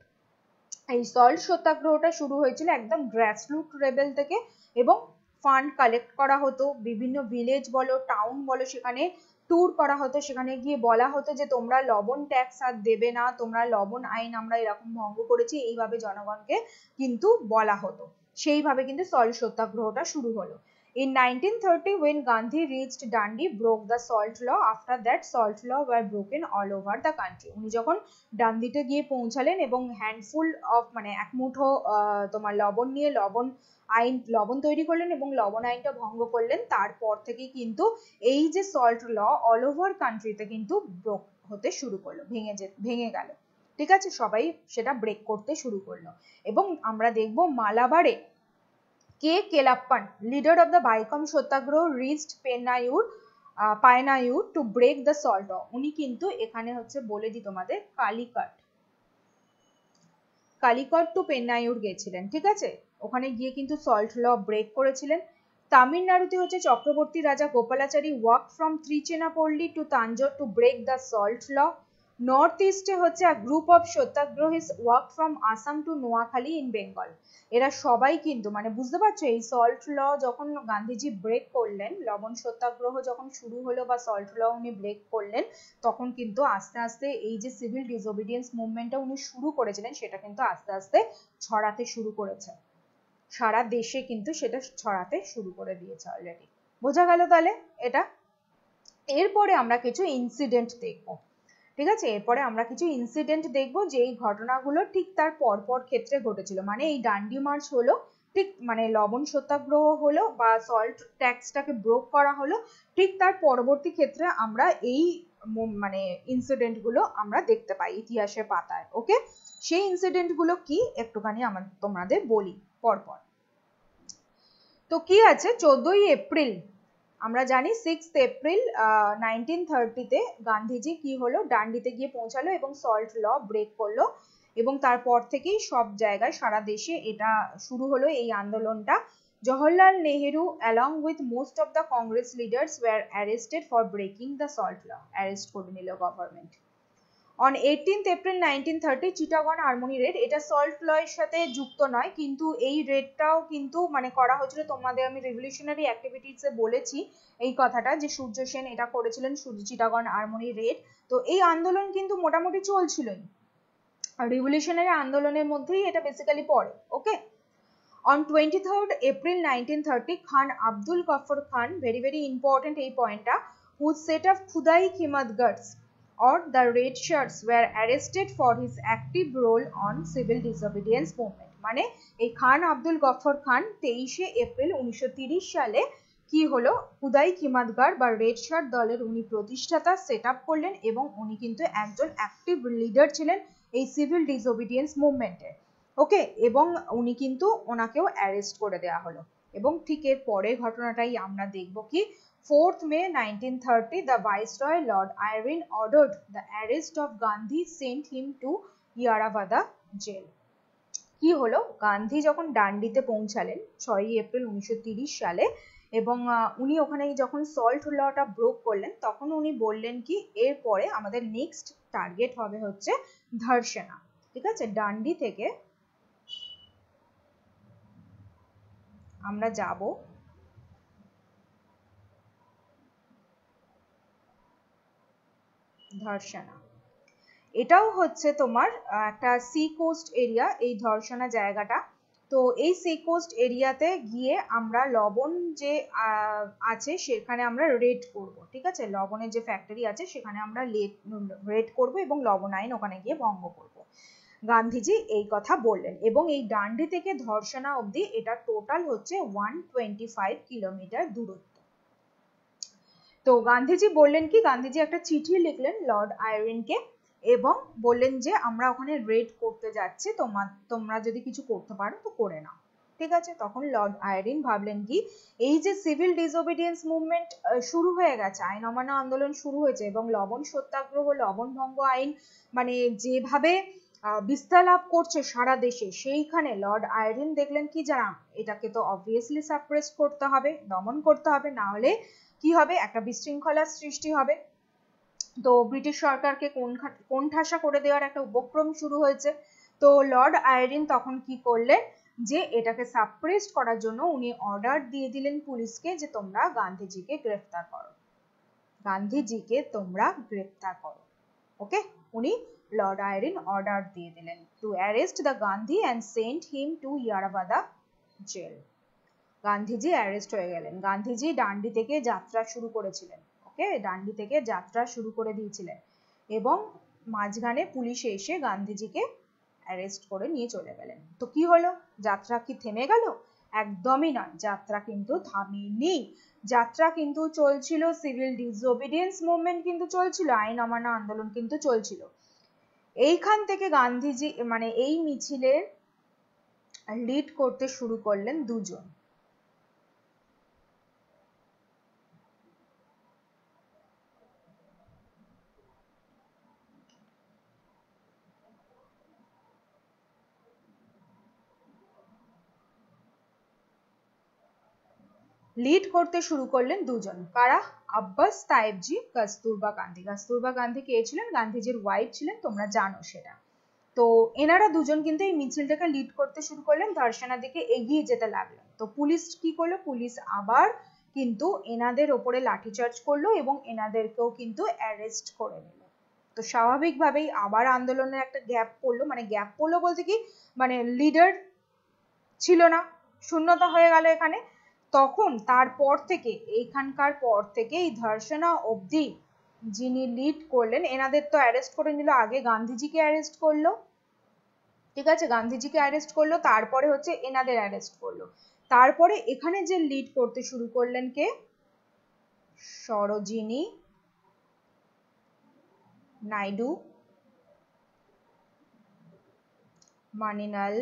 এই সল্ট সত্যাগ্রহটা শুরু হয়েছিল একদম গ্রাসরুট লেভেল থেকে এবং ফান্ড কালেক্ট করা হতো। বিভিন্ন ভিলেজ বলো, টাউন বলো, সেখানে ট্যুর করা হতো। সেখানে গিয়ে বলা হতো যে তোমরা লবণ ট্যাক্স আর দেবে না, তোমরা লবণ আইন আমরা এরকম ভঙ্গ করেছি, এইভাবে জনগণকে কিন্তু বলা হতো। সেইভাবে কিন্তু সল্ট সত্যাগ্রহটা শুরু হলো। In 1930, when Gandhi reached Dandi, broke the salt law. After that, salt law were broken all over the country. উনি যখন ডান্ডিতে গিয়ে পৌঁছালেন এবং হ্যান্ডফুল অফ মানে এক মুঠো তোমার লবণ নিয়ে লবণ তৈরি করলেন এবং লবণ আইনটা ভঙ্গ করলেন, তারপর থেকে কিন্তু এই যে সল্ট ল অল ওভার কান্ট্রিতে কিন্তু ব্রেক হতে শুরু করলো, ভেঙে গেল। ঠিক আছে, সবাই সেটা ব্রেক করতে শুরু করলো। এবং আমরা দেখবো মালাবারে K Kelappan, leader of the Vaikom satyagraha, reached Payyanur to break the salt law. উনি কিন্তু এখানে হচ্ছে বলে দিই তোমাদের কালিকট টু পেন্নায়ুর গেছিলেন। ঠিক আছে, ওখানে গিয়ে কিন্তু সল্ট ল ব্রেক করেছিলেন। তামিলনাড়ুতে হচ্ছে Chakravarti Raja Gopalachari walk from Trichinopoly to Tanjore to break the salt law. North ইস্টে হচ্ছে group of satyagrahis walk from Assam to Noakhali in Bengal. এরা সবাই কিন্তু মানে বুঝতে পারছো, এই সল্ট ল যখন গান্ধীজি ব্রেক করলেন, লবণ সত্যাগ্রহ যখন শুরু হলো বা সল্ট ল উনি ব্রেক করলেন, তখন কিন্তু আস্তে আস্তে এই যে সিভিল ডিসওবিডিয়েন্স মুভমেন্টটা উনি শুরু করেছিলেন সেটা কিন্তু আস্তে আস্তে ছড়াতে শুরু করেছে। সারা দেশে কিন্তু সেটা ছড়াতে শুরু করে দিয়েছে অলরেডি। বোঝা গেল তাহলে এটা? এরপরে আমরা কিছু ইনসিডেন্ট দেখবো। ঠিক আছে, এরপরে আমরা কিছু ইনসিডেন্ট দেখবো যে এই ঘটনাগুলো ঠিক তার পরপর ক্ষেত্রে ঘটেছিল। মানে এই ডান্ডি মার্চ হলো, ঠিক মানে লবণ সত্যাগ্রহ হলো বা সল্ট ট্যাক্সটাকে ব্রেক করা হলো, ঠিক তার পরবর্তী ক্ষেত্রে আমরা এই মানে ইনসিডেন্ট গুলো আমরা দেখতে পাই ইতিহাসের পাতায়। ওকে, সেই ইনসিডেন্ট গুলো কি একটুখানি তোমাদের বলি পরপর। তো কি আছে, 14ই এপ্রিল আমরা জানি 6th এপ্রিল 1930-তে গান্ধীজি কি হলো, ডান্ডিতে গিয়ে পৌঁছালো এবং সল্ট ল ব্রেক করলো। এবং তারপর থেকেই সব জায়গায় সারা দেশে এটা শুরু হলো এই আন্দোলনটা। Jawaharlal Nehru along with most of the Congress leaders were arrested for breaking the SALT law. Arrest করে নিল government. On 18th April 1930 Chittagong harmony red, এটা সল্ট ল এর সাথে যুক্ত নয়, কিন্তু এই রেডটাও কিন্তু মানে করা হয়েছিল, তোমাদের আমি রেভলিউশনারি অ্যাক্টিভিটিসে বলেছি এই কথাটা যে সূর্য সেন এটা করেছিলেন চিটাগং হারমোনি রেড। তো এই আন্দোলন কিন্তু মোটামুটি চলছিলই, রেভলিউশনারি আন্দোলনের মধ্যেই এটা বেসিক্যালি পড়ে। ওকে, on 23rd April 1930 Khan Abdul Ghaffar Khan, very very important এই পয়েন্টটা, who set up Khudai Khimadgars or the red shirts were arrested for his active role on civil disobedience movement। মানে এই খান আব্দুল গফর খান 23শে April 1930 সালে কি হলো, খুদাই খিমাদগার বা রেড শার্ট দলের উনি প্রতিষ্ঠাতা, সেট আপ করলেন এবং উনি কিন্তু একজন অ্যাক্টিভ লিডার ছিলেন এই সিভিল ডিসোবিডিয়েন্স মুভমেন্টের। ওকে, এবং উনি কিন্তু ওনাকেও অ্যারেস্ট করে দেওয়া হলো। এবং ঠিক এর পরের ঘটনাটাই আমরা দেখব কি, 4th May 1930 the Viceroy Lord Irwin ordered the arrest of Gandhi, sent him to Yaravada jail। কি হলো, গান্ধী যখন ডান্ডিতে পৌঁছালেন 6ই এপ্রিল 1930 সালে এবং উনি ওখানে যখন সল্ট লটা ব্রোক করলেন, তখন উনি বললেন কি এরপরে আমাদের নেক্সট টার্গেট হবে হচ্ছে ধর্ষণা। ঠিক আছে, ডান্ডি থেকে আমরা যাব ধর্ষণা। এটাও হচ্ছে তোমার একটা সি কোস্ট এরিয়া, এই ধর্ষণা জায়গাটা। তো এই সি কোস্ট এরিয়াতে গিয়ে আমরা লবণ যে আছে সেখানে আমরা রেড করব। ঠিক আছে, লবণের যে ফ্যাক্টরি আছে সেখানে আমরা রেড করব এবং লবণ আইন ওখানে গিয়ে ভঙ্গ করব। গান্ধীজি এই কথা বললেন এবং এই ডান্ডি থেকে ধর্ষণা অবধি এটা টোটাল হচ্ছে 125 কিলোমিটার দূরত্ব। তো গান্ধীজি বললেন কি, গান্ধীজি একটা চিঠি লিখলেন লর্ড আইরিনকে এবং বললেন যে আমরা ওখানে রেড করতে যাচ্ছি, তোমরা যদি কিছু করতে পারো তো করে নাও। ঠিক আছে, তখন লর্ড আইরিন ভাবলেন কি, এই যে সিভিল ডিসোবিডিয়েন্স মুভমেন্ট শুরু হয়ে গেছে, আইন অমান্য আন্দোলন শুরু হয়েছে এবং লবণ সত্যাগ্রহ, লবণ ভঙ্গ আইন মানে যেভাবে বিস্তার লাভ করছে সারা দেশে, সেইখানে লর্ড আইরিন দেখলেন কি, জানা এটাকে তো অবভিয়াসলি সাপ্রেস করতে হবে, দমন করতে হবে, না হলে কি হবে, একটা বিশৃঙ্খলার সৃষ্টি হবে। তো ব্রিটিশ সরকারকে কোণঠাসা করে দেওয়ার একটা উপক্রম শুরু হয়েছে। তো লর্ড আইরিন তখন কি করলেন, যে এটাকে সাপ্রেস করার জন্য উনি অর্ডার দিয়ে দিলেন পুলিশকে যে তোমরা গান্ধীজিকে গ্রেফতার করো, গান্ধীজিকে তোমরা গ্রেফতার করো। ওকে, উনি লর্ড আইরিন অর্ডার দিয়ে দিলেন to arrest the Gandhi and send him to Yerawada jail. Gandhiji arrest হয়ে গেলেন। গান্ধীজি ডান্ডি থেকে যাত্রা শুরু করেছিলেন। ওকে, ডান্ডি থেকে যাত্রা শুরু করে দিয়েছিলেন এবং মাঝখানে পুলিশ এসে গান্ধীজিকে অ্যারেস্ট করে নিয়ে চলে গেলেন। তো কি হলো, যাত্রা কি থেমে গেল? একদমই নয়, যাত্রা কিন্তু থামেনি। যাত্রা কিন্তু চলছিল, সিভিল ডিসোবিডিয়েন্স মুভমেন্ট কিন্তু চলছিল, আইন অমান্য আন্দোলন কিন্তু চলছিল। এইখান থেকে গান্ধীজি মানে এই মিছিলের লিড করতে শুরু করলেন দুজন। লিড করতে শুরু করলেন দুজন, কারা? আব্বাস তায়েবজি, কস্তুরবা গান্ধী। কস্তুরবা গান্ধী কে ছিলেন? গান্ধীজির ওয়াইফ ছিলেন, তোমরা জানো সেটা। তো এনারা দুজন কিন্তু এই মিছিলটাকে লিড করতে শুরু করলেন, ধর্ষণার দিকে এগিয়ে যেতে লাগলেন। তো পুলিশ কি করলো, পুলিশ আবার কিন্তু এনাদের ওপরে লাঠিচার্জ করলো এবং এনাদেরকেও কিন্তু অ্যারেস্ট করে নিল। তো স্বাভাবিকভাবেই আবার আন্দোলনের একটা গ্যাপ পড়লো, মানে গ্যাপ পড়লো বলতে কি, মানে লিডার ছিল না, শূন্যতা হয়ে গেল এখানে। তখন তারপর থেকে এইখানকার পর থেকে এই ধর্ষণা অবধি যিনি লিড করলেন, এনাদের তো অ্যারেস্ট করে নিল, আগে গান্ধীজিকে অ্যারেস্ট করলো। ঠিক আছে, গান্ধীজিকে অ্যারেস্ট করলো, তারপরে হচ্ছে এনাদের অ্যারেস্ট করলো। তারপরে এখানে যে লিড করতে শুরু করলেন কে? সরোজিনী নাইডু, মানিলাল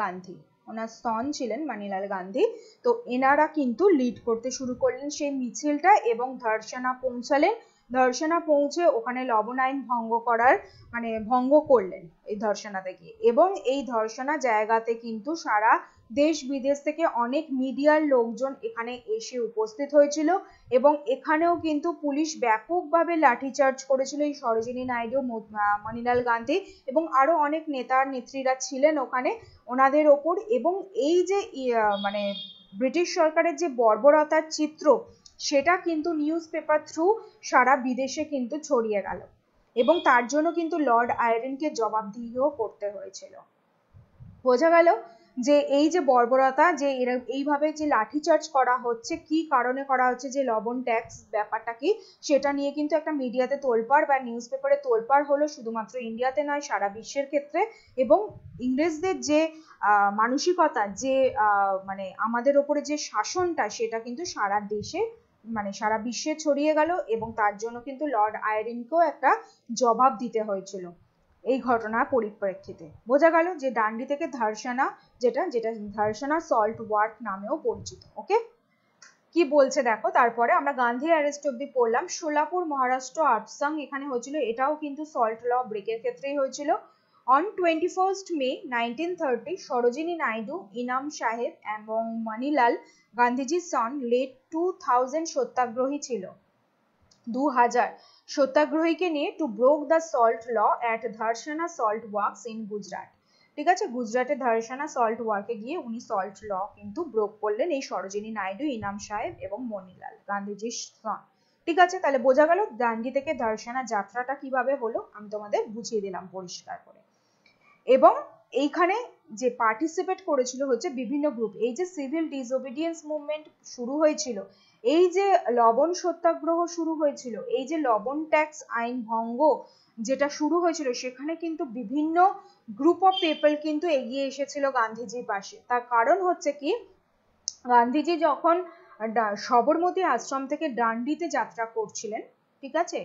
গান্ধী, ওনার সন ছিলেন মানিলাল গান্ধী। তো এনারা কিন্তু লিড করতে শুরু করলেন সেই মিছিলটা এবং ধর্ষণা পৌঁছালেন। ধর্ষণা পৌঁছে ওখানে লবণ আইন ভঙ্গ করার মানে ভঙ্গ করলেন এই ধর্ষণাতে গিয়ে, এবং এই ধর্ষণা জায়গাতে কিন্তু সারা দেশ বিদেশ থেকে অনেক মিডিয়ার লোকজন এখানে এসে উপস্থিত হয়েছিল এবং এখানেও কিন্তু পুলিশ ব্যাপকভাবে লাঠিচার্জ করেছিল এই সরোজিনী নাইডু, মণিলাল গান্ধী এবং আরো অনেক নেতা নেত্রীরা ছিলেন ওখানে ওনাদের ওপর। এবং এই যে মানে ব্রিটিশ সরকারের যে বর্বরতার চিত্র সেটা কিন্তু নিউজ পেপার থ্রু সারা বিদেশে কিন্তু ছড়িয়ে গেল এবং তার জন্য কিন্তু লর্ড আয়রনকে জবাবদিহিও করতে হয়েছিল। বোঝা গেল যে এই যে বর্বরতা, যে এইভাবে যে লাঠিচার্জ করা হচ্ছে, কি কারণে করা হচ্ছে, যে লবণ ট্যাক্স ব্যাপারটা কি সেটা নিয়ে কিন্তু একটা মিডিয়াতে তোলপাড় বা নিউজ পেপারে তোলপাড় হলো, শুধুমাত্র ইন্ডিয়াতে নয় সারা বিশ্বের ক্ষেত্রে। এবং ইংরেজদের যে মানসিকতা, যে মানে আমাদের ওপরে যে শাসনটা, সেটা কিন্তু সারা দেশে মানে সারা বিশ্বে ছড়িয়ে গেল এবং তার জন্য কিন্তু লর্ড আয়রনকেও একটা জবাব দিতে হয়েছিল এই ঘটনার পরিপ্রেক্ষিতে। বোঝা গেল যে ডান্ডি থেকে ধর্ষণা, যেটা ধর্ষণা সল্ট ওয়ার্ক নামেও পরিচিত। ওকে, কি বলছে দেখো। তারপরে আমরা গান্ধী অ্যারেস্ট অব্দি পড়লাম। সোলাপুর মহারাষ্ট্র আর্টসাং এখানে হয়েছিল, এটাও কিন্তু সল্ট ল ব্রেকের ক্ষেত্রেই হয়েছিল। On 21st May 1930 Sarojini Naidu, Imam Sahib এবং মণিলাল গান্ধীজির সন লেট 2000 সত্যাগ্রহী ছিল, 2000 সত্যাগ্রহীকে নিয়ে to broke the salt law at Dharasana salt works in Gujarat. ঠিক আছে, গুজরাটে ধর্ষণা সল্ট ওয়ার্কে গিয়ে উনি সল্ট ল কিন্তু ব্রোক করলেন, এই সরোজিনী নাইডু, ইনাম সাহেব এবং মণিলাল গান্ধীজির সন। ঠিক আছে, তাহলে বোঝা গেল দান্ডি থেকে ধর্ষণা যাত্রাটা কিভাবে হলো, আমি তোমাদের বুঝিয়ে দিলাম পরিষ্কার করে। এবং এইখানে যে পার্টিসিপেট করেছিল হচ্ছে বিভিন্ন গ্রুপ। এই যে সিভিল ডিসওবিডিয়েন্স মুভমেন্ট শুরু হয়েছিল, এই যে লবণ সত্যাগ্রহ শুরু হয়েছিল, এই যে লবণ ট্যাক্স আইন ভঙ্গ যেটা শুরু হয়েছিল, সেখানে কিন্তু বিভিন্ন গ্রুপ অফ পিপল কিন্তু এগিয়ে এসেছিল গান্ধীজির পাশে। তার কারণ হচ্ছে কি, গান্ধীজি যখন সবরমতী আশ্রম থেকে ডান্ডিতে যাত্রা করছিলেন, ঠিক আছে,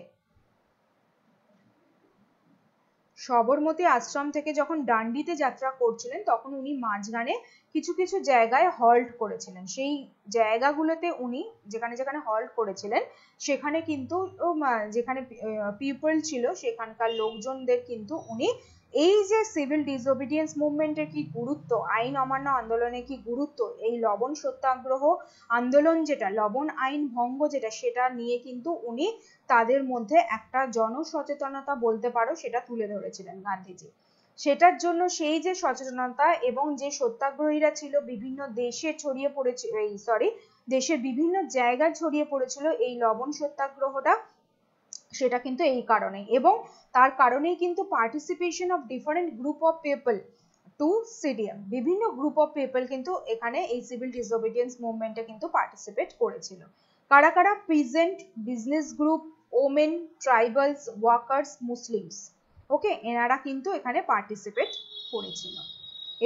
সবরমতী আশ্রম থেকে যখন ডান্ডিতে যাত্রা করছিলেন তখন উনি মাঝখানে কিছু কিছু জায়গায় হল্ট করেছিলেন। সেই জায়গাগুলোতে উনি যেখানে যেখানে হল্ট করেছিলেন সেখানে কিন্তু যেখানে পিপল ছিল সেখানকার লোকজনদের কিন্তু উনি এই যে সিভিল ডিসওবিডিয়েন্স মুভমেন্টের কি গুরুত্ব, আইন অমান্য আন্দোলনের কি গুরুত্ব, এই লবণ সত্যাগ্রহ আন্দোলন যেটা, লবণ আইন ভঙ্গ যেটা, সেটা নিয়ে কিন্তু উনি তাদের মধ্যে একটা জনসচেতনতা বলতে পারো সেটা তুলে ধরেছিলেন গান্ধীজি। সেটার জন্য সেই যে সচেতনতা এবং যে সত্যাগ্রহীরা ছিল বিভিন্ন দেশে ছড়িয়ে পড়েছে, দেশের বিভিন্ন জায়গায় ছড়িয়ে পড়েছিল এই লবণ সত্যাগ্রহটা, সেটা কিন্তু এই কারণেই। এবং তার কারণেই কিন্তু participation of different group of people to CDM, বিভিন্ন গ্রুপ অফ পিপল কিন্তু এখানে এই সিভিল ডিসওবিডিয়েন্স মুভমেন্টে কিন্তু পার্টিসিপেট করেছিল। কারা কারা? Present, business group, women, tribals, workers, Muslims. Okay, এনারা কিন্তু এখানে পার্টিসিপেট করেছিল।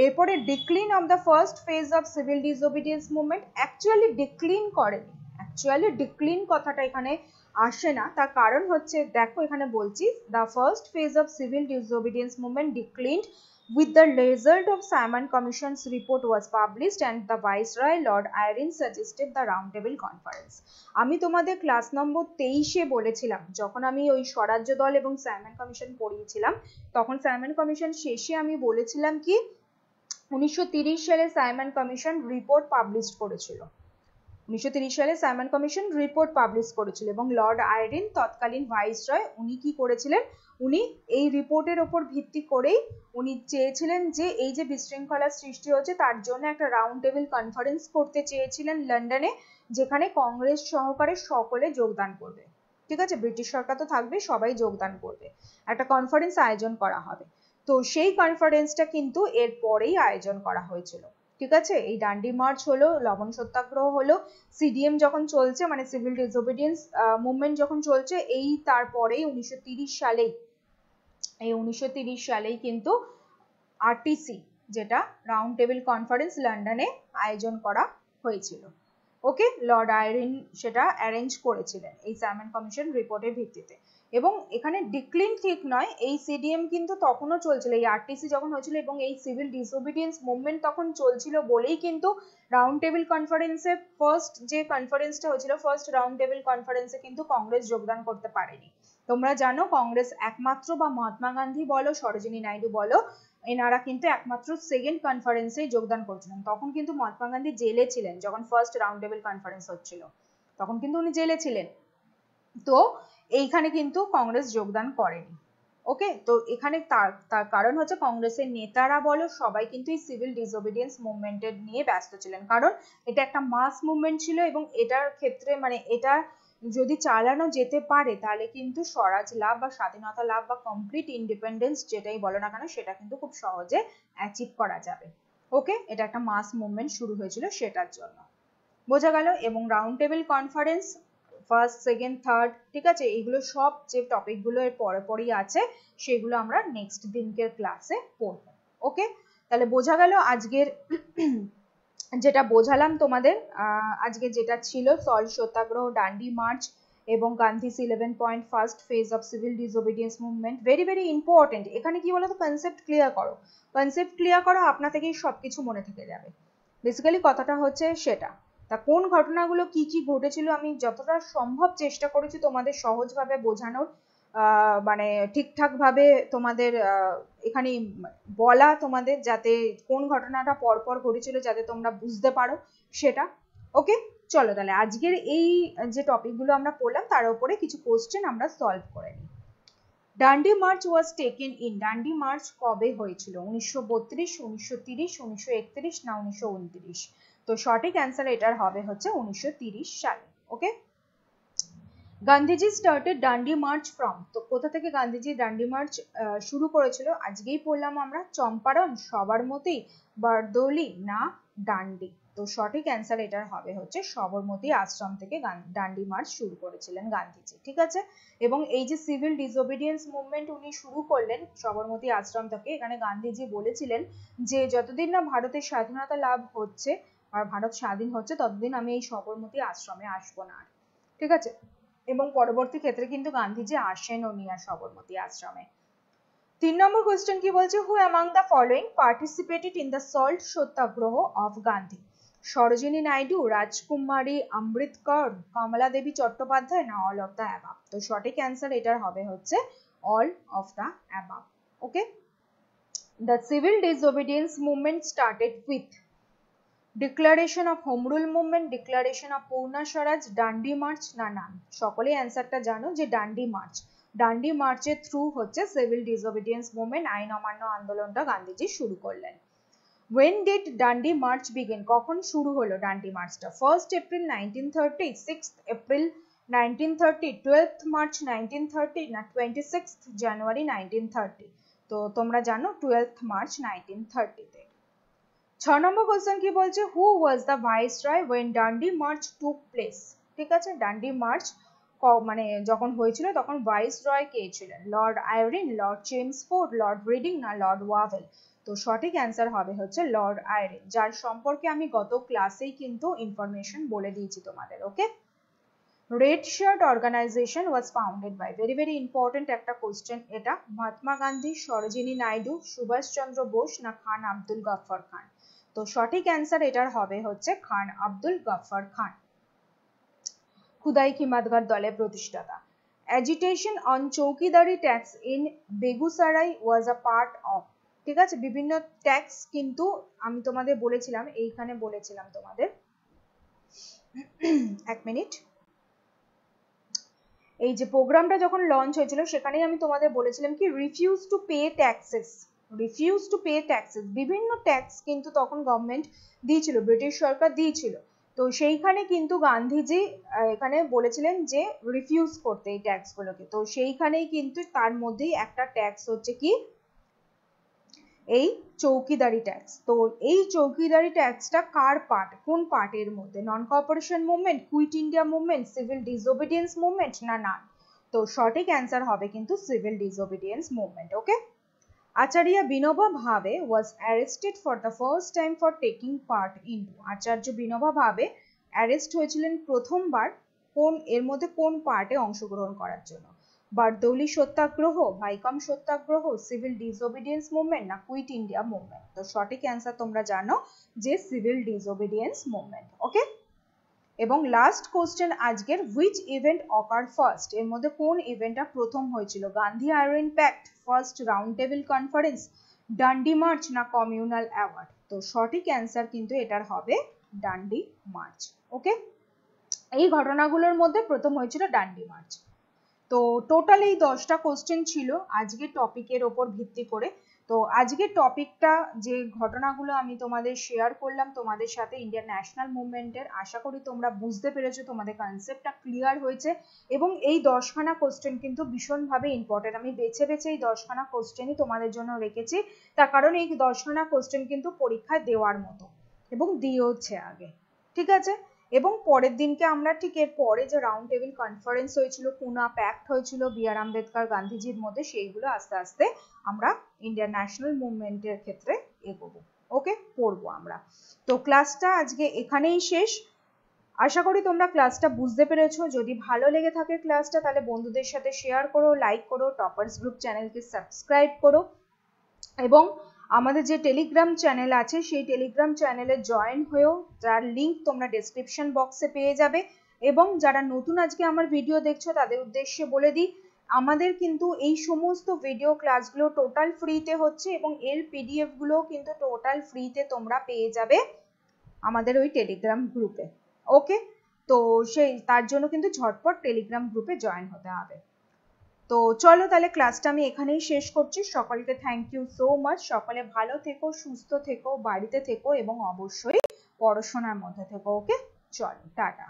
এরপরে decline of the first phase of civil disobedience movement. Actually decline করেনি, অ্যাকচুয়ালি ডিক্লিন কথাটা এখানে আসে না। তার কারণ হচ্ছে দেখো এখানে বলছি, the first phase of civil disobedience movement declined with the result of Simon Commission's report was published and the Viceroy Lord Irwin suggested the Round Table Conference. আমি তোমাদের ক্লাস নম্বর 23-এ বলেছিলাম, যখন আমি ওই স্বরাজ্য দল এবং সাইমন কমিশন পড়িয়েছিলাম, তখন সাইমন কমিশন শেষে আমি বলেছিলাম কি 1930 সালে সাইমন কমিশন রিপোর্ট পাবলিশ করেছিল। 1930 সালে সাইমন কমিশন রিপোর্ট পাবলিশ করেছিল এবং লর্ড আয়রন তৎকালীন ভাইসরয়, উনি কি করেছিলেন, উনি এই রিপোর্টের ওপর ভিত্তি করেই উনি চেয়েছিলেন যে এই যে বিশৃঙ্খলার সৃষ্টি হচ্ছে তার জন্য একটা রাউন্ড টেবিল কনফারেন্স করতে চেয়েছিলেন লন্ডনে, যেখানে কংগ্রেস সহকারে সকলে যোগদান করবে। ঠিক আছে, ব্রিটিশ সরকার তো থাকবে, সবাই যোগদান করবে, একটা কনফারেন্স আয়োজন করা হবে। তো সেই কনফারেন্সটা কিন্তু এর পরেই আয়োজন করা হয়েছিল। ঠিক আছে, এই ডান্ডি মার্চ হলো, লবণ সত্যাগ্রহ হলো, সিডিএম যখন চলছে মানে সিভিল ডিসওবিডিয়েন্স মুভমেন্ট যখন চলছে, এই তারপরেই 1930 সালেই কিন্তু আরটিসি যেটা রাউন্ড টেবিল কনফারেন্স লন্ডনে আয়োজন করা হয়েছিল। ওকে, লর্ড আয়রন সেটা অ্যারেঞ্জ করেছিলেন এই সাইমন কমিশন রিপোর্টের ভিত্তিতে। এবং এখানে ডিক্লিন ঠিক নয়, এই সিডিএম কিন্তু তখনও চলছিল, এই আরটিসি যখন হয়েছিল এবং এই সিভিল ডিসওবিডিয়েন্স মুভমেন্ট তখন চলছিল বলেই কিন্তু রাউন্ড টেবিল কনফারেন্সে ফার্স্ট যে কনফারেন্সটা হয়েছিল, ফার্স্ট রাউন্ড টেবিল কনফারেন্সে কিন্তু কংগ্রেস যোগদান করতে পারেনি। তোমরা জানো কংগ্রেস একমাত্র, বা মহাত্মা গান্ধী বলো, সরোজিনী নাইডু বলো, এনারা কিন্তু একমাত্র সেকেন্ড কনফারেন্সে যোগদান করছিলেন। তখন কিন্তু মহাত্মা গান্ধী জেলে ছিলেন, যখন ফার্স্ট রাউন্ড টেবিল কনফারেন্স হচ্ছিল তখন কিন্তু উনি জেলে ছিলেন। তো এইখানে কিন্তু কংগ্রেস যোগদান করেনি। ওকে, তো এখানে তার কারণ হচ্ছে কংগ্রেসের নেতারা বলো সবাই কিন্তু এই সিভিল ডিসওবিডিয়েন্স মুভমেন্টের নিয়ে ব্যস্ত ছিলেন, কারণ এটা একটা মাস মুভমেন্ট ছিল এবং এটার ক্ষেত্রে মানে এটা যদি চালানো যেতে পারে তাহলে কিন্তু স্বরাজ লাভ বা স্বাধীনতা লাভ বা কমপ্লিট ইন্ডিপেন্ডেন্স যেটাই বলো না কেন সেটা কিন্তু খুব সহজে অ্যাচিভ করা যাবে। ওকে, এটা একটা মাস মুভমেন্ট শুরু হয়েছিল সেটার জন্য, বোঝা গেল। এবং round table conference first, second, third, ঠিক আছে, এগুলো সব যে টপিকগুলো এর পরে পরেই আছে সেগুলো আমরা নেক্সট দিনকের ক্লাসে পড়বো। ওকে, তাহলে বোঝা গেল আজকের যেটা বোঝালাম তোমাদের, আজকে যেটা ছিল সল্ট সত্যাগ্রহ, ডান্ডি মার্চ এবং Gandhi's 11 point first phase of civil disobedience movement. Very very important. এখানে কি বলতো, কনসেপ্ট ক্লিয়ার করো, কনসেপ্ট ক্লিয়ার করো, আপনা থেকেই সবকিছু মনে থেকে যাবে। বেসিক্যালি কথাটা হচ্ছে সেটা। তা কোন ঘটনাগুলো কি কি ঘটেছিল আমি যতটা সম্ভব চেষ্টা করেছি তোমাদের সহজভাবে বোঝানোর, মানে ঠিকঠাক ভাবে তোমাদের এখানে বলা তোমাদের, যাতে কোন ঘটনাটা পরপর ঘটেছিল যাতে তোমরা বুঝতে পারো সেটা। ওকে, চলো তাহলে আজকের এই যে টপিকগুলো আমরা পড়লাম তার উপরে কিছু কোশ্চেন আমরা সলভ করে নিই। Dandi march was taken in, Dandi march কবে হয়েছিল? 1932, 1930, 1931 না 1929? তো সঠিক অ্যান্সার এটার হবে হচ্ছে 1930 সালে। Okay, Gandhiji started Dandi march from, তো কোথা থেকে গান্ধীজি ডান্ডি মার্চ শুরু করেছিল? আজকেই পড়লাম আমরা, চম্পারণ, সবরমতী, বারদৌলি না ডান্ডি? তো সঠিক অ্যান্সার এটার হবে হচ্ছে সবরমতী আশ্রম থেকে ডান্ডি মার্চ শুরু করেছিলেন গান্ধীজি, ঠিক আছে। এবং এই যে সিভিল ডিসওবিডিয়েন্স মুভমেন্ট উনি শুরু করলেন সবরমতী আশ্রম থেকে, এখানে গান্ধীজি বলেছিলেন যে যতদিন না ভারতের স্বাধীনতা লাভ হচ্ছে আর ভারত স্বাধীন হচ্ছে ততদিন আমি এই সবরমতী আশ্রমে আসবো না, ঠিক আছে। এবং পরবর্তী ক্ষেত্রে কিন্তু গান্ধীজি আসেনও নিয়ে সবরমতী আশ্রমে। 3 নম্বর কোশ্চেন কি বলছে, হু among the following participated in the salt satyagraha of Gandhi? Sarojini Naidu, রাজকুমারী আম্বেদকর, কমলা দেবী চট্টোপাধ্যায় না অল অফ দ্য অ্যাবাভ? তো সঠিক অ্যান্সার এটার হবে হচ্ছে all of the above. Okay, the civil disobedience movement started with declaration of home rule movement, declaration of Purna Swaraj, Dandi march না none? সকলেই অ্যান্সারটা জানো যে ডান্ডি মার্চ। ডান্ডি মার্চের থ্রু হচ্ছে সিভিল ডিসওবিডিয়েন্স মুভমেন্ট, আইন অমান্য আন্দোলনটা গান্ধীজি শুরু করলেন। When did Dandi march begin? কখন শুরু হলো ডান্ডি মার্চটা? 1st April 1930, 6th April 1930, 12th March 1930 না 26th January 1930? তো তোমরা জানো 12th March 1930 তে। 6 নম্বর কোশ্চেন কি বলছে, who was the viceroy when Dandi march took place? ঠিক আছে, ডান্ডি মার্চ মানে যখন হয়েছিল তখন ভাইসরয় কে ছিলেন? Lord Irwin, lord Chelmsford, lord Reading না লর্ড ওয়াভেল? তো সঠিক অ্যান্সার হবে হচ্ছে লর্ড আয়রিন, যার সম্পর্কে আমি গত ক্লাসেই কিন্তু ইনফরমেশন বলে দিয়েছি তোমাদের। Okay, red shirt organization was founded by, very very important একটা কোশ্চেন এটা। মহাত্মা গান্ধী, সরোজিনী নাইডু, সুভাষচন্দ্র বোস না খান আব্দুল গফর খান? তো সঠিক অ্যান্সার এটার হবে হচ্ছে খান আব্দুল গফর খান, খুদাই খিমাদগার দলের প্রতিষ্ঠাতা। Agitation on chowkidari tax in Begusarai was a part of, ঠিক আছে, বিভিন্ন ট্যাক্স কিন্তু আমি তোমাদের বলেছিলাম, এইখানে বলেছিলাম তোমাদের, এক মিনিট, এই যে প্রোগ্রামটা যখন লঞ্চ হয়েছিল সেখানেই আমি তোমাদের বলেছিলাম কি refuse to pay taxes, refuse to pay taxes, বিভিন্ন ট্যাক্স কিন্তু তখন গভর্নমেন্ট দিয়েছিল, ব্রিটিশ সরকার দিয়েছিল। তো সেইখানে কিন্তু গান্ধীজি এখানে বলেছিলেন যে রিফিউজ করতে এই ট্যাক্সগুলোকে। তো সেইখানেই কিন্তু তার মধ্যেই একটা ট্যাক্স হচ্ছে কি এই চৌকিদারি ট্যাক্স। তো এই চৌকিদারি ট্যাক্সটা কার পার্ট, কোন পার্টের মধ্যে? Non cooperation movement, quit India movement, civil disobedience movement না নান? তো সঠিক অ্যান্সার হবে কিন্তু civil disobedience movement. Okay, Acharya Vinoba Bhave was arrested for the first time for taking part in, Acharya Vinoba Bhave arrest হয়েছিলেন প্রথমবার কোন এর মধ্যে কোন পার্টে অংশগ্রহণ করার জন্য? বারদৌলি সত্যাগ্রহ, ভাইকম সত্যাগ্রহ, সিভিল ডিসওবিডিয়েন্স মুভমেন্ট না কুইট ইন্ডিয়া মুভমেন্ট? তো সঠিক অ্যান্সার তোমরা জানো যে সিভিল ডিসওবিডিয়েন্স মুভমেন্ট। ওকে, এবং লাস্ট কোশ্চেন আজকের, হুইচ ইভেন্ট অকার ফার্স্ট, এর মধ্যে কোন ইভেন্টটা প্রথম হয়েছিল? Gandhi Irwin pact, first round table conference, Dandi march না কমিউনাল অ্যাওয়ার্ড? তো সঠিক অ্যান্সার কিন্তু এটার হবে ডান্ডি মার্চ। ওকে, এই ঘটনাগুলোর মধ্যে প্রথম হয়েছিল ডান্ডি মার্চ। তো টোটাল এই 10টা কোশ্চেন ছিল আজকের টপিকের ওপর ভিত্তি করে। তো আজকের টপিকটা যে ঘটনাগুলো আমি তোমাদের শেয়ার করলাম তোমাদের সাথে ইন্ডিয়ান ন্যাশনাল মুভমেন্টের, আশা করি তোমরা বুঝতে পেরেছো, তোমাদের কনসেপ্টটা ক্লিয়ার হয়েছে। এবং এই 10খানা কোশ্চেন কিন্তু ভীষণভাবে ইম্পর্টেন্ট, আমি বেছে বেছে এই 10খানা কোশ্চেনই তোমাদের জন্য রেখেছি, তার কারণ এই 10খানা কোশ্চেন কিন্তু পরীক্ষায় দেওয়ার মতো এবং দিয়েওছে আগে, ঠিক আছে? এবং পরের দিনকে আমরা ঠিক এর পরে যে রাউন্ড টেবিল কনফারেন্স হয়েছিল, পুনা প্যাক্ট হয়েছিল বি.আর. আম্বেদকর গান্ধীজির মধ্যে, সেইগুলো আস্তে আস্তে আমরা ইন্ডিয়ান ন্যাশনাল মুভমেন্টের ক্ষেত্রে এগোবো। ওকে, পড়বো আমরা। তো ক্লাসটা আজকে এখানেই শেষ। আশা করি তোমরা ক্লাসটা বুঝতে পেরেছো। যদি ভালো লেগে থাকে ক্লাসটা, তাহলে বন্ধুদের সাথে শেয়ার করো, লাইক করো, টপার্স গ্রুপ চ্যানেলকে সাবস্ক্রাইব করো এবং আমাদের যে টেলিগ্রাম চ্যানেল আছে সেই টেলিগ্রাম চ্যানেলে জয়েন হয়েও, যার লিঙ্ক তোমরা ডেসক্রিপশন বক্সে পেয়ে যাবে। এবং যারা নতুন আজকে আমার ভিডিও দেখছো তাদের উদ্দেশ্যে বলে দিই, আমাদের কিন্তু এই সমস্ত ভিডিও ক্লাসগুলো টোটাল ফ্রিতে হচ্ছে এবং এর পিডিএফ গুলো কিন্তু টোটাল ফ্রিতে তোমরা পেয়ে যাবে আমাদের ওই টেলিগ্রাম গ্রুপে। ওকে, তো তার জন্য কিন্তু ঝটপট টেলিগ্রাম গ্রুপে জয়েন হতে হবে। তো চলো তাহলে ক্লাসটা আমি এখানেই শেষ করছি। সকলকে থ্যাংক ইউ সো মাচ। সকলে ভালো থেকো, সুস্থ থেকো, বাড়িতে থেকো এবং অবশ্যই পড়াশোনার মধ্যে থেকো। ওকে, চলো টাটা।